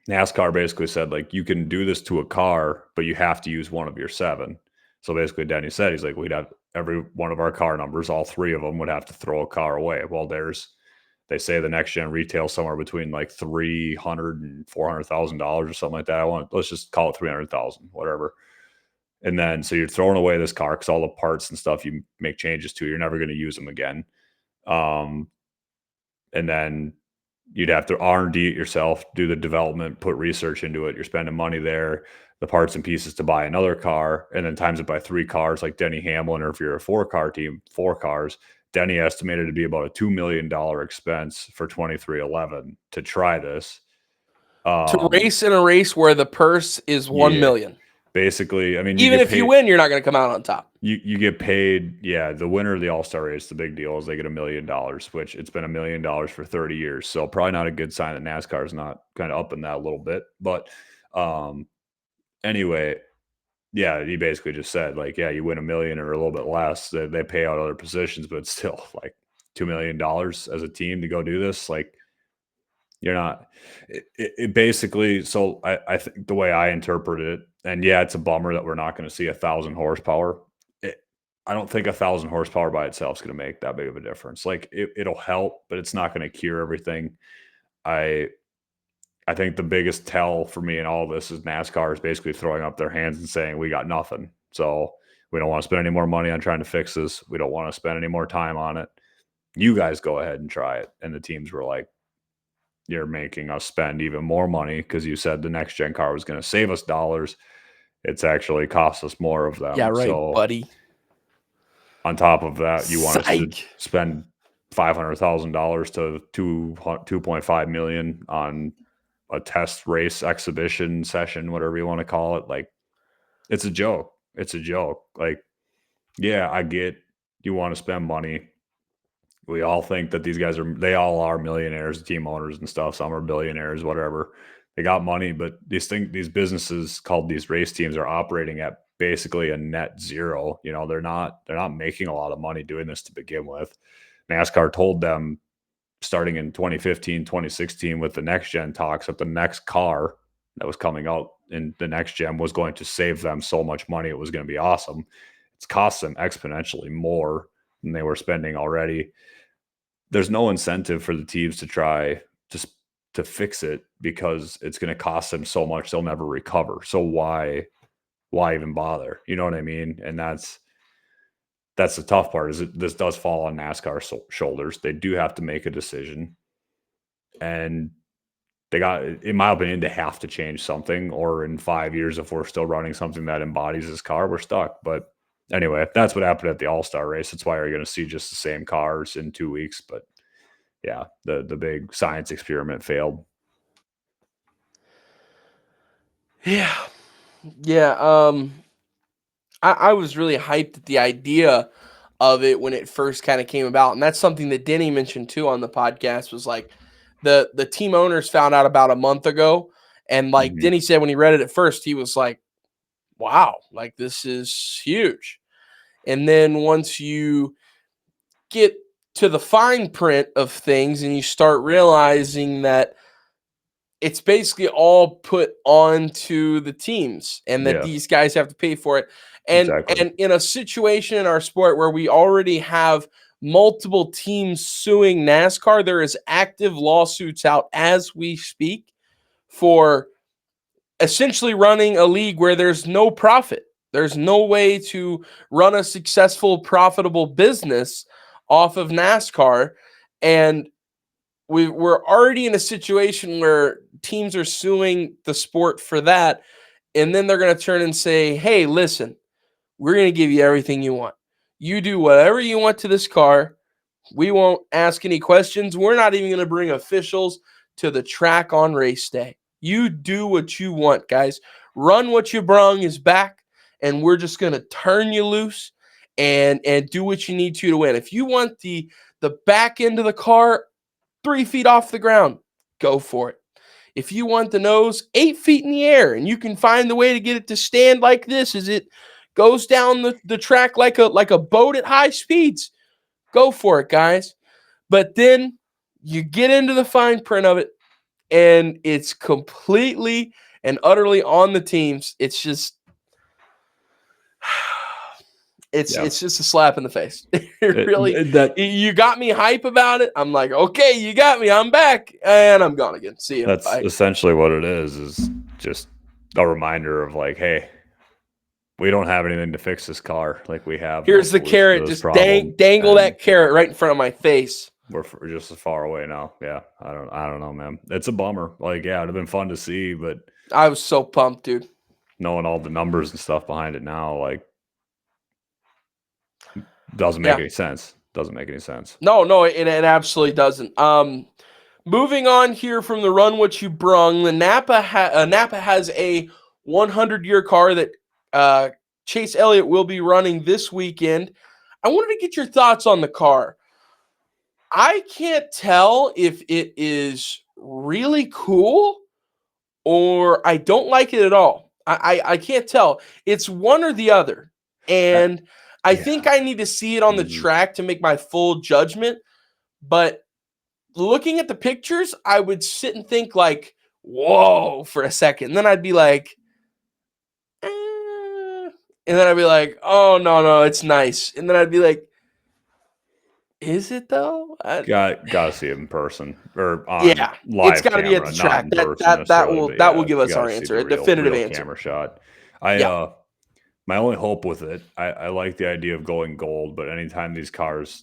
NASCAR basically said, like, you can do this to a car, but you have to use one of your 7. So basically, Denny said, he's like, we'd have every one of our car numbers, all 3 of them would have to throw a car away. Well, they say the next gen retail somewhere between like $300,000 and $400,000 or something like that. Let's just call it 300,000, whatever. And then, so you're throwing away this car because all the parts and stuff you make changes to, you're never going to use them again. And then you'd have to R&D it yourself, do the development, put research into it. You're spending money there. the parts and pieces to buy another car, and then times it by 3 cars like Denny Hamlin, or if you're a 4-car team, 4 cars. Denny estimated to be about a $2 million expense for 2311 to try this. To race in a race where the purse is 1 Yeah. million. Basically, I mean, Even if you win, you're not going to come out on top. You get paid. Yeah, the winner of the All-Star race, the big deal is they get $1 million, which it's been $1 million for 30 years. So probably not a good sign that NASCAR is not kind of upping that a little bit. But anyway, yeah, he basically just said, like, yeah, you win $1 million or a little bit less, they pay out other positions, but it's still like $2 million as a team to go do this. Like, you're not. It basically. So I think the way I interpret it, and yeah, it's a bummer that we're not going to see 1,000 horsepower. I don't think 1,000 horsepower by itself is going to make that big of a difference. Like, it'll help, but it's not going to cure everything. I I think the biggest tell for me in all of this is NASCAR is basically throwing up their hands and saying, we got nothing. So we don't want to spend any more money on trying to fix this. We don't want to spend any more time on it. You guys go ahead and try it. And the teams were like, you're making us spend even more money because you said the next gen car was going to save us dollars. It's actually cost us more of them. Yeah, right, So buddy. on top of that, you want us to Psych. spend $500,000 to $2.5 million on a test race exhibition session, whatever you want to call it. Like, it's a joke. It's a joke. Like, yeah, I get you want to spend money. We all think that these guys they all are millionaires, team owners and stuff. Some are billionaires, whatever. They got money, but these businesses called these race teams are operating at basically a net zero. You know, they're not making a lot of money doing this to begin with. NASCAR told them starting in 2015, 2016 with the next gen talks that the next car that was coming out in the next gen was going to save them so much money. It was going to be awesome. It's cost them exponentially more than they were spending already. There's no incentive for the teams to try to fix it because it's going to cost them so much they'll never recover. So why even bother? You know what I mean? And that's the tough part. Is this does fall on NASCAR's shoulders. They do have to make a decision, and they got, in my opinion, they have to change something. Or in 5 years, if we're still running something that embodies this car, we're stuck. But anyway, that's what happened at the All-Star race. That's why you're going to see just the same cars in 2 weeks. But yeah, the big science experiment failed. Yeah. I was really hyped at the idea of it when it first kind of came about. And that's something that Denny mentioned too on the podcast, was like the team owners found out about a month ago. And like Denny said, when he read it at first, he was like, wow, like this is huge. And then once you get to the fine print of things and you start realizing that it's basically all put onto the teams and that these guys have to pay for it. And in a situation in our sport where we already have multiple teams suing NASCAR, there is active lawsuits out as we speak for essentially running a league where there's no profit. There's no way to run a successful, profitable business off of NASCAR. And we're already in a situation where teams are suing the sport for that. And then they're going to turn and say, hey, listen, we're going to give you everything you want. You do whatever you want to this car. We won't ask any questions. We're not even going to bring officials to the track on race day. You do what you want, guys. Run what you brung is back, and we're just going to turn you loose and do what you need to win. If you want the back end of the car 3 feet off the ground, go for it. If you want the nose 8 feet in the air and you can find the way to get it to stand like this as it goes down the track like a boat at high speeds, go for it, guys. But then you get into the fine print of it, and it's completely and utterly on the teams. It's just it's just a slap in the face. You got me hype about it. I'm like, okay, you got me. I'm back, and I'm gone again. See you. That's essentially what it is just a reminder of like, hey, we don't have anything to fix this car. Like, we have. Here's the carrot. Just dangle that carrot right in front of my face. We're just as far away now. Yeah, I don't know, man. It's a bummer. Like, yeah, it'd have been fun to see, but I was so pumped, dude. knowing all the numbers and stuff behind it now, like, doesn't make any sense. Doesn't make any sense. No, it absolutely doesn't. Moving on here from the run what you brung, the Napa has a 100-year car that Chase Elliott will be running this weekend. I wanted to get your thoughts on the car. I can't tell if it is really cool or I don't like it at all. I can't tell. It's one or the other. And I think I need to see it on the track to make my full judgment. But looking at the pictures, I would sit and think like, whoa, for a second. And then I'd be like, and then I'd be like, oh, no, it's nice. And then I'd be like, is it though? Got to see it in person or on live. It's got to be at the track. That will give us our answer, a definitive answer. Camera shot. My only hope with it, I like the idea of going gold, but anytime these cars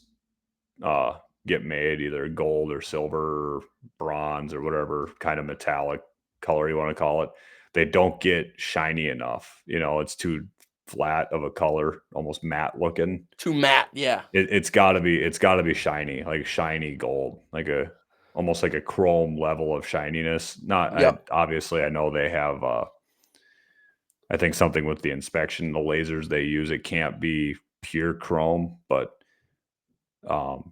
get made, either gold or silver or bronze or whatever kind of metallic color you want to call it, they don't get shiny enough. It's too flat of a color, almost matte looking. Too matte, yeah. It's gotta be shiny, like shiny gold, almost like a chrome level of shininess. Obviously I know they have I think something with the inspection, the lasers they use, it can't be pure chrome, but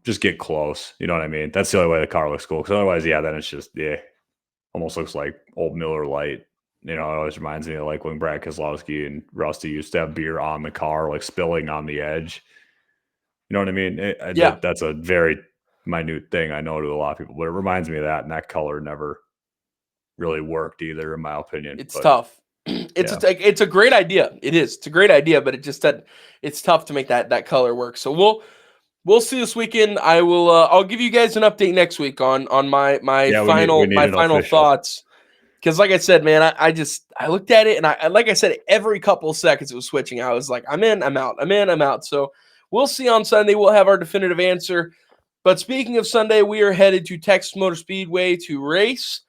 just get close. You know what I mean? That's the only way the car looks cool. Because otherwise, then it's just almost looks like old Miller Lite. It always reminds me of like when Brad Keselowski and Rusty used to have beer on the car, like spilling on the edge. You know what I mean? That's a very minute thing I know to a lot of people, but it reminds me of that, and that color never really worked either, in my opinion. It's tough. It's a great idea. It is. It's a great idea, but it's tough to make that color work. So we'll see this weekend. I'll give you guys an update next week on my final thoughts. Because like I said, man, I looked at it and I like I said, every couple of seconds it was switching. I was like, I'm in, I'm out, I'm in, I'm out. So we'll see on Sunday. We'll have our definitive answer. But speaking of Sunday, we are headed to Texas Motor Speedway to race.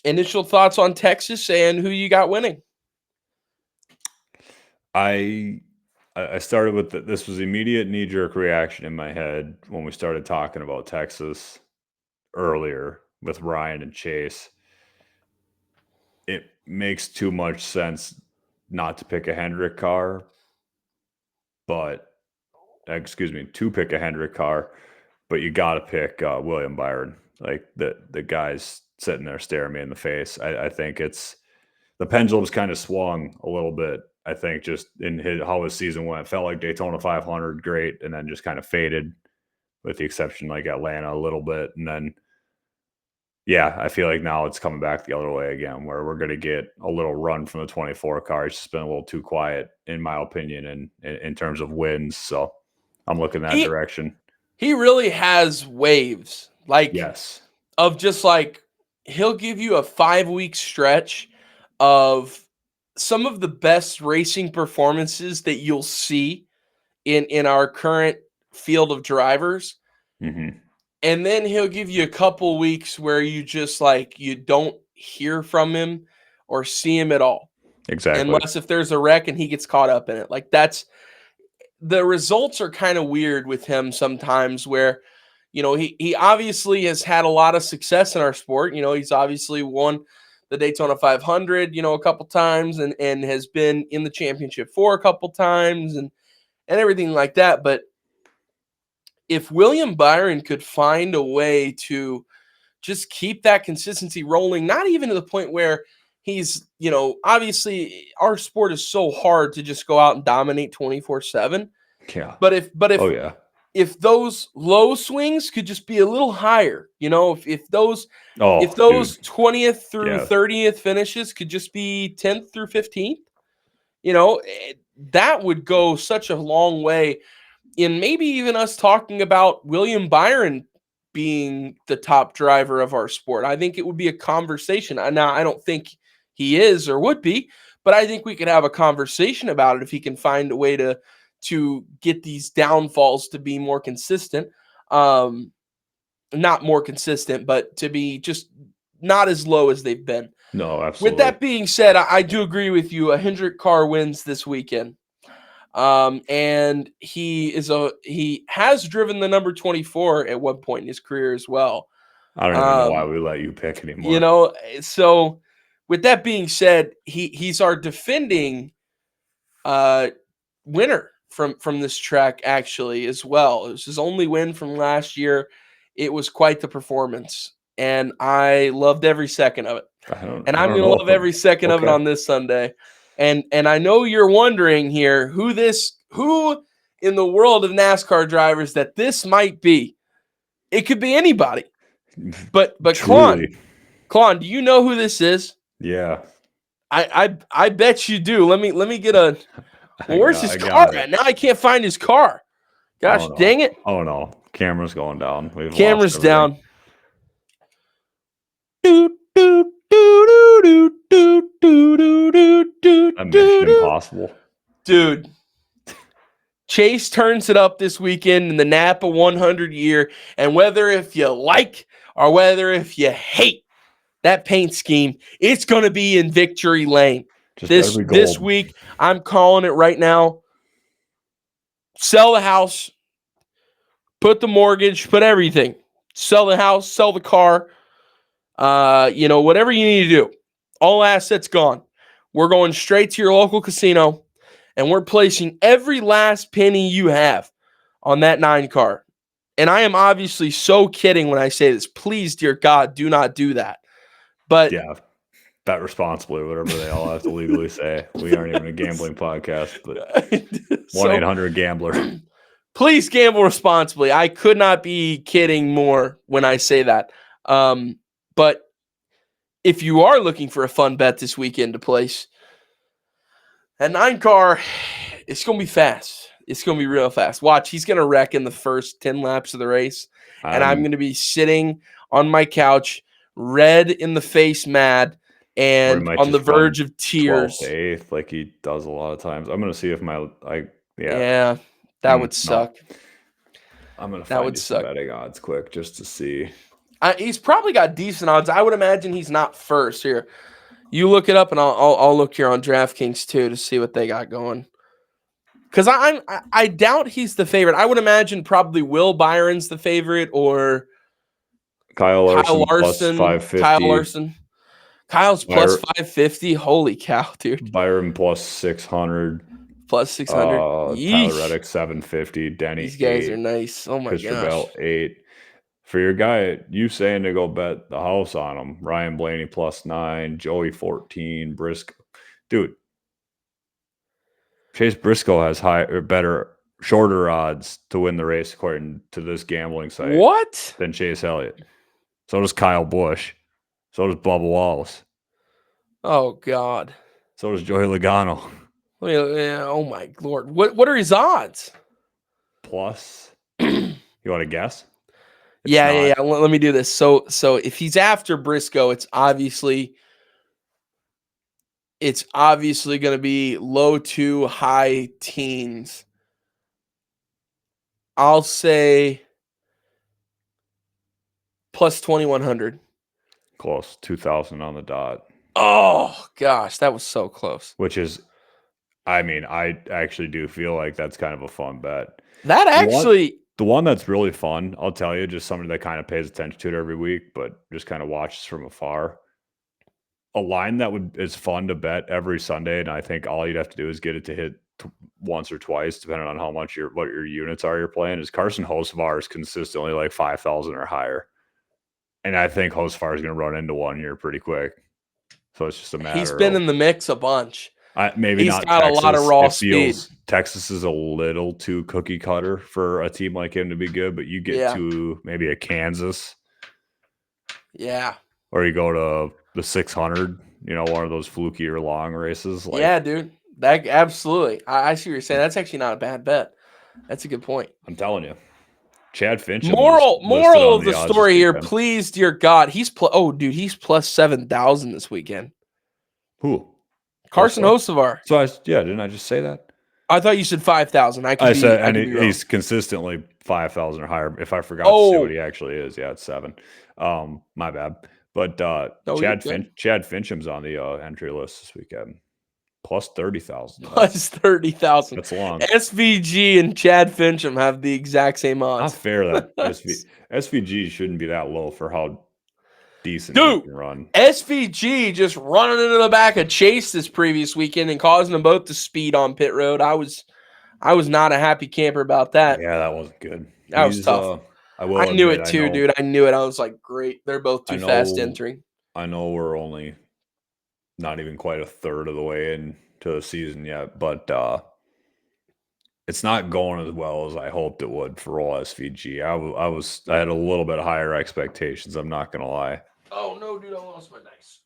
Initial thoughts on Texas and who you got winning? I started with this was immediate knee-jerk reaction in my head when we started talking about Texas earlier with Ryan and Chase. It makes too much sense not to pick a Hendrick car, to pick a Hendrick car, but you got to pick William Byron. Like the guy's sitting there staring me in the face. I think the pendulum's kind of swung a little bit. I think just in how his season went, felt like Daytona 500 great, and then just kind of faded, with the exception like Atlanta a little bit, and then I feel like now it's coming back the other way again, where we're going to get a little run from the 24 car. It's just been a little too quiet, in my opinion, and in terms of wins. So I'm looking that direction. He really has waves, of just like he'll give you a 5-week stretch of some of the best racing performances that you'll see in our current field of drivers. Mm-hmm. And then he'll give you a couple weeks where you just you don't hear from him or see him at all. Exactly. Unless if there's a wreck and he gets caught up in it. That's the results are kind of weird with him sometimes, where, he obviously has had a lot of success in our sport. He's obviously won the Daytona 500, a couple times and has been in the championship 4 a couple times and everything like that. But if William Byron could find a way to just keep that consistency rolling, not even to the point where he's, obviously our sport is so hard to just go out and dominate 24/7. Yeah. But if those low swings could just be a little higher, if those 20th through 30th finishes could just be 10th through 15th, that would go such a long way in maybe even us talking about William Byron being the top driver of our sport. I think it would be a conversation. Now, I don't think he is or would be, but I think we could have a conversation about it if he can find a way to get these downfalls to be more consistent. Not more consistent, but to be just not as low as they've been. No, With absolutely. that being said, I do agree with you. A Hendrick car wins this weekend. And he has driven the number 24 at one point in his career as well. I don't even know why we let you pick anymore. You know, so with that being said, he's our defending winner from this track actually as well. It was his only win from last year. It was quite the performance, and I loved every second of it. And I'm going to love every second of it on this Sunday. And I know you're wondering here who in the world of NASCAR drivers that this might be. It could be anybody. But Truly. Klon, do you know who this is? Yeah. I bet you do. Let me get a where's his car at? Now I can't find his car. Gosh, dang it. Oh no. Camera's going down. Camera's down. A Mission Impossible. Dude. Chase turns it up this weekend in the Napa 100 year, and whether if you like or whether if you hate that paint scheme, it's going to be in victory lane. This week, I'm calling it right now. Sell the house, put the mortgage, put everything. Sell the house, sell the car. Whatever you need to do. All assets gone. We're going straight to your local casino, and we're placing every last penny you have on that 9 car. And I am obviously so kidding when I say this. Please, dear God, do not do that. But yeah, bet responsibly, whatever they all have to legally say. We aren't even a gambling podcast, but 1-800-GAMBLER. Please gamble responsibly. I could not be kidding more when I say that. But if you are looking for a fun bet this weekend to place, that 9 car, it's going to be fast. It's going to be real fast. Watch, he's going to wreck in the first 10 laps of the race. And I'm going to be sitting on my couch, red in the face, mad, and on the verge of tears. 12th to 8th, like he does a lot of times. I'm going to see if Yeah, that would suck. I'm going to find some betting odds quick just to see. He's probably got decent odds. I would imagine he's not first here. You look it up, and I'll look here on DraftKings too to see what they got going. Because I doubt he's the favorite. I would imagine probably Will Byron's the favorite, or Kyle Larson plus 550. Kyle Larson. Kyle's plus 550. Holy cow, dude. Byron plus 600. Plus 600. Tyler Reddick 750. Denny. These guys are nice. Oh my gosh. Bell 8. For your guy, you saying to go bet the house on him. Ryan Blaney plus 9. Joey 14. Briscoe. Dude. Chase Briscoe has shorter odds to win the race according to this gambling site. What? Than Chase Elliott. So does Kyle Busch. So does Bubba Wallace. Oh God. So does Joey Logano. Oh my Lord. What are his odds? Plus. You want to guess? Yeah. Let me do this. So if he's after Briscoe, it's obviously going to be low to high teens. I'll say plus 2,100. Close. 2,000 on the dot. Oh, gosh. That was so close. Which is, I actually do feel like that's kind of a fun bet. That actually... The one that's really fun, I'll tell you, just somebody that kind of pays attention to it every week, but just kind of watches from afar. A line that is fun to bet every Sunday, and I think all you'd have to do is get it to hit once or twice, depending on what your units are you're playing, is Carson Hocevar is consistently like 5,000 or higher. And I think Hocevar is going to run into one here pretty quick. So it's just a matter. He's been in the mix a bunch. Maybe he's not got Texas. A lot of raw speed. Texas is a little too cookie cutter for a team like him to be good, but you get to maybe a Kansas. Yeah. Or you go to the 600, one of those fluky or long races. Yeah, dude. That absolutely. I see what you're saying. That's actually not a bad bet. That's a good point. I'm telling you. Chad Finch. Moral of the story here, please, dear God. He's plus 7,000 this weekend. Who? Carson Hocevar. So didn't I just say that? I thought you said 5,000. I said he's consistently 5,000 or higher. If I forgot to say what he actually is, it's 7. My bad. But No, you're good. Chad Fincham's on the entry list this weekend. Plus 30,000. Plus 30,000. That's long. SVG and Chad Fincham have the exact same odds. Not fair that SVG shouldn't be that low for how decent he Dude, can run. SVG just running into the back of Chase this previous weekend and causing them both to speed on pit road. I was not a happy camper about that. Yeah, that wasn't good. That was tough. I knew it too, dude. I knew it. I was like, great. They're both too fast entering. I know we're only not even quite a third of the way into the season yet, but it's not going as well as I hoped it would for all SVG. I had a little bit higher expectations. I'm not gonna lie. Oh no, dude! I lost my dice.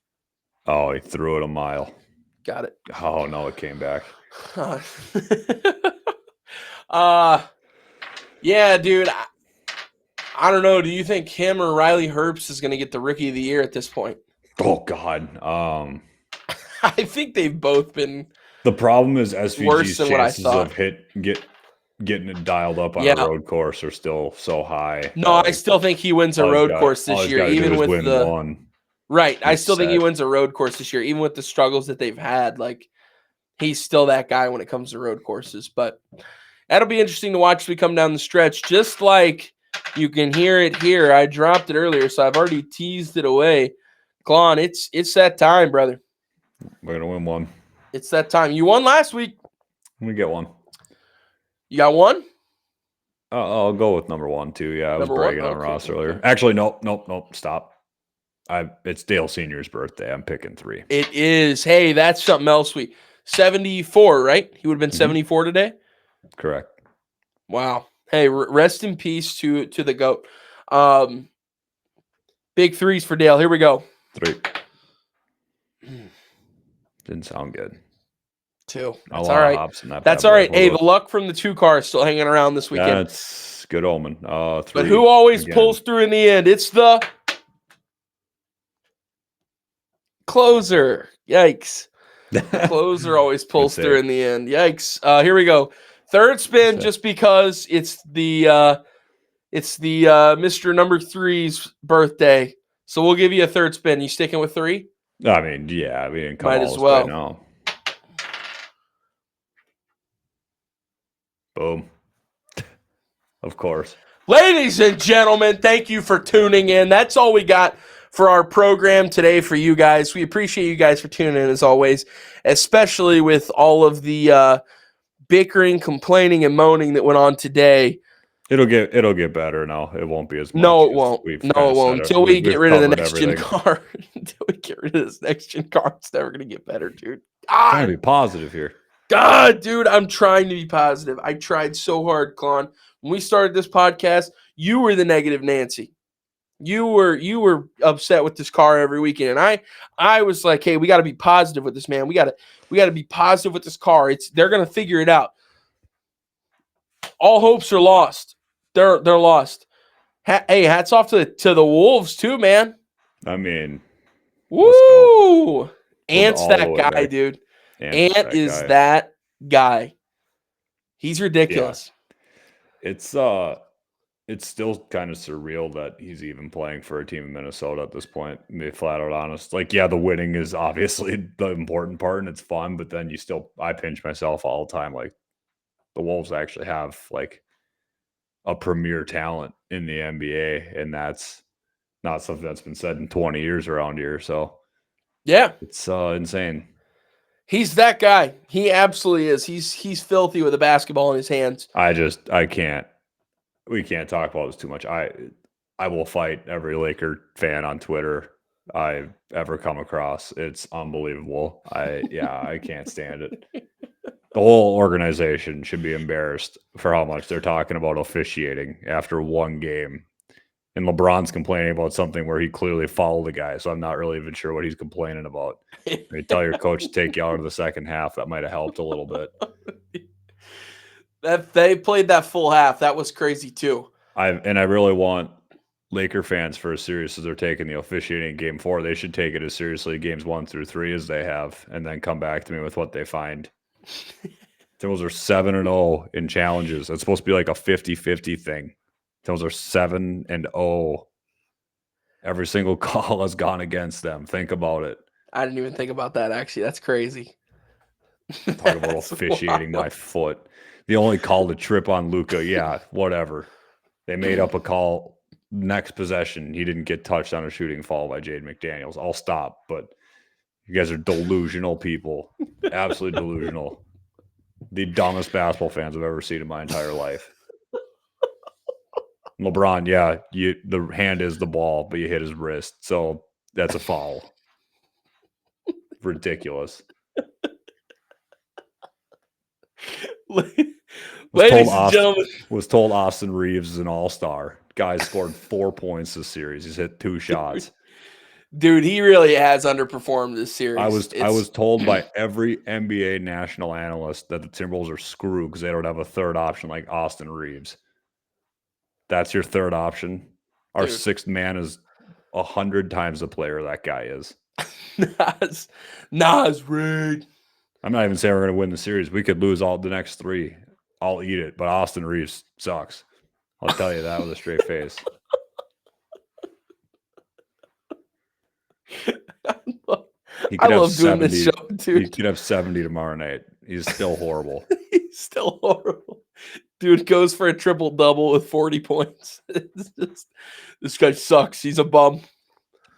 Oh, he threw it a mile. Got it. Oh no, it came back. Yeah, dude. I don't know. Do you think him or Riley Herbst is going to get the Rookie of the Year at this point? Oh God. I think they've both been. The problem is SVG's chances of getting it dialed up on a road course are still so high. No, I still think he wins a road course this year, even with the one. Right. I still think he wins a road course this year, even with the struggles that they've had. Like, he's still that guy when it comes to road courses. But that'll be interesting to watch as we come down the stretch. Just like you can hear it here. I dropped it earlier, so I've already teased it away. Klon, it's that time, brother. We're going to win one. It's that time. You won last week. We get one. You got one? I'll go with number one, too. Yeah, I was bragging on Ross earlier. Actually, nope. Stop. It's Dale Sr.'s birthday. I'm picking 3. It is. Hey, that's something else. 74, right? He would have been 74 today? Correct. Wow. Hey, rest in peace to the GOAT. Big threes for Dale. Here we go. 3. Didn't sound good. 2. That's all right. That's all right. Hey, the luck from the 2 cars still hanging around this weekend. That's good omen. 3. But who always pulls through in the end? It's the closer. Yikes. The closer always pulls through in the end. Yikes. Here we go. Third spin, just because it's the Mr. Number 3's birthday. So we'll give you a third spin. You sticking with 3? I mean, yeah, we didn't come Might all as this well. way now. Boom. Of course. Ladies and gentlemen, thank you for tuning in. That's all we got for our program today for you guys. We appreciate you guys for tuning in as always, especially with all of the bickering, complaining, and moaning that went on today. It'll get better now. It won't be as much. No, it won't. No, it won't. Until we get rid of the NextGen car. Until we get rid of this NextGen car, it's never going to get better, dude. Trying to be positive here. God, dude, I'm trying to be positive. I tried so hard, Klon. When we started this podcast, you were the negative Nancy. You were upset with this car every weekend, and I was like, hey, we got to be positive with this, man. We got to be positive with this car. They're gonna figure it out. All hopes are lost. They're lost. Hey, hats off to the Wolves too, man. I mean, woo! Ant's that guy, dude. Ant is that guy. He's ridiculous. Yeah. It's still kind of surreal that he's even playing for a team in Minnesota at this point, to be flat out honest. Like, yeah, the winning is obviously the important part and it's fun, but then I pinch myself all the time. Like, the Wolves actually have like a premier talent in the NBA, and that's not something that's been said in 20 years around here. So, yeah, it's insane. He's that guy. He absolutely is. He's filthy with a basketball in his hands. I can't. We can't talk about this too much. I will fight every Laker fan on Twitter I've ever come across. It's unbelievable. I can't stand it. The whole organization should be embarrassed for how much they're talking about officiating after one game. And LeBron's complaining about something where he clearly fouled the guy, so I'm not really even sure what he's complaining about. You tell your coach to take you out of the second half. That might have helped a little bit. That they played that full half. That was crazy too. I really want Laker fans, for as serious as they're taking the officiating Game 4, they should take it as seriously games 1 through 3 as they have, and then come back to me with what they find. Those are 7-0 in challenges. It's supposed to be like a 50-50 thing. Those are 7-0. Every single call has gone against them. Think about it. I didn't even think about that, actually. That's crazy. Talk about officiating my foot. The only call to trip on Luka, yeah, whatever. They made up a call next possession. He didn't get touched on a shooting foul by Jaden McDaniels. I'll stop, but you guys are delusional people. Absolutely delusional. The dumbest basketball fans I've ever seen in my entire life. LeBron, yeah, the hand is the ball, but you hit his wrist. So that's a foul. Ridiculous. Ladies and gentlemen. Was told Austin Reeves is an all-star. Guy scored 4 points this series. He's hit 2 shots. Dude, he really has underperformed this series. I was told by every NBA national analyst that the Timberwolves are screwed because they don't have a third option like Austin Reeves. That's your third option. Our sixth man is 100 times the player that guy is. Nas Reed. I'm not even saying we're going to win the series. We could lose all the next 3. I'll eat it. But Austin Reeves sucks. I'll tell you that with a straight face. I love doing this show, dude. He could have 70 tomorrow night. He's still horrible. He's still horrible. Dude goes for a triple-double with 40 points. This guy sucks. He's a bum.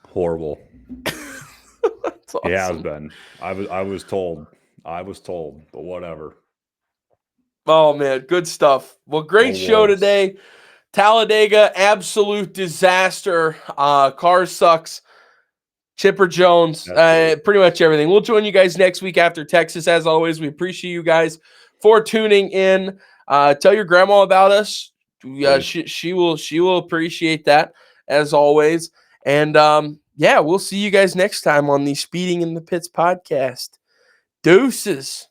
Horrible. That's awesome. He has been. I was told, but whatever. Oh, man. Good stuff. Well, great show today. Talladega, absolute disaster. Car sucks. Chipper Jones, pretty much everything. We'll join you guys next week after Texas. As always, we appreciate you guys for tuning in. Tell your grandma about us. She will appreciate that, as always. And we'll see you guys next time on the Speeding in the Pits podcast. Deuces.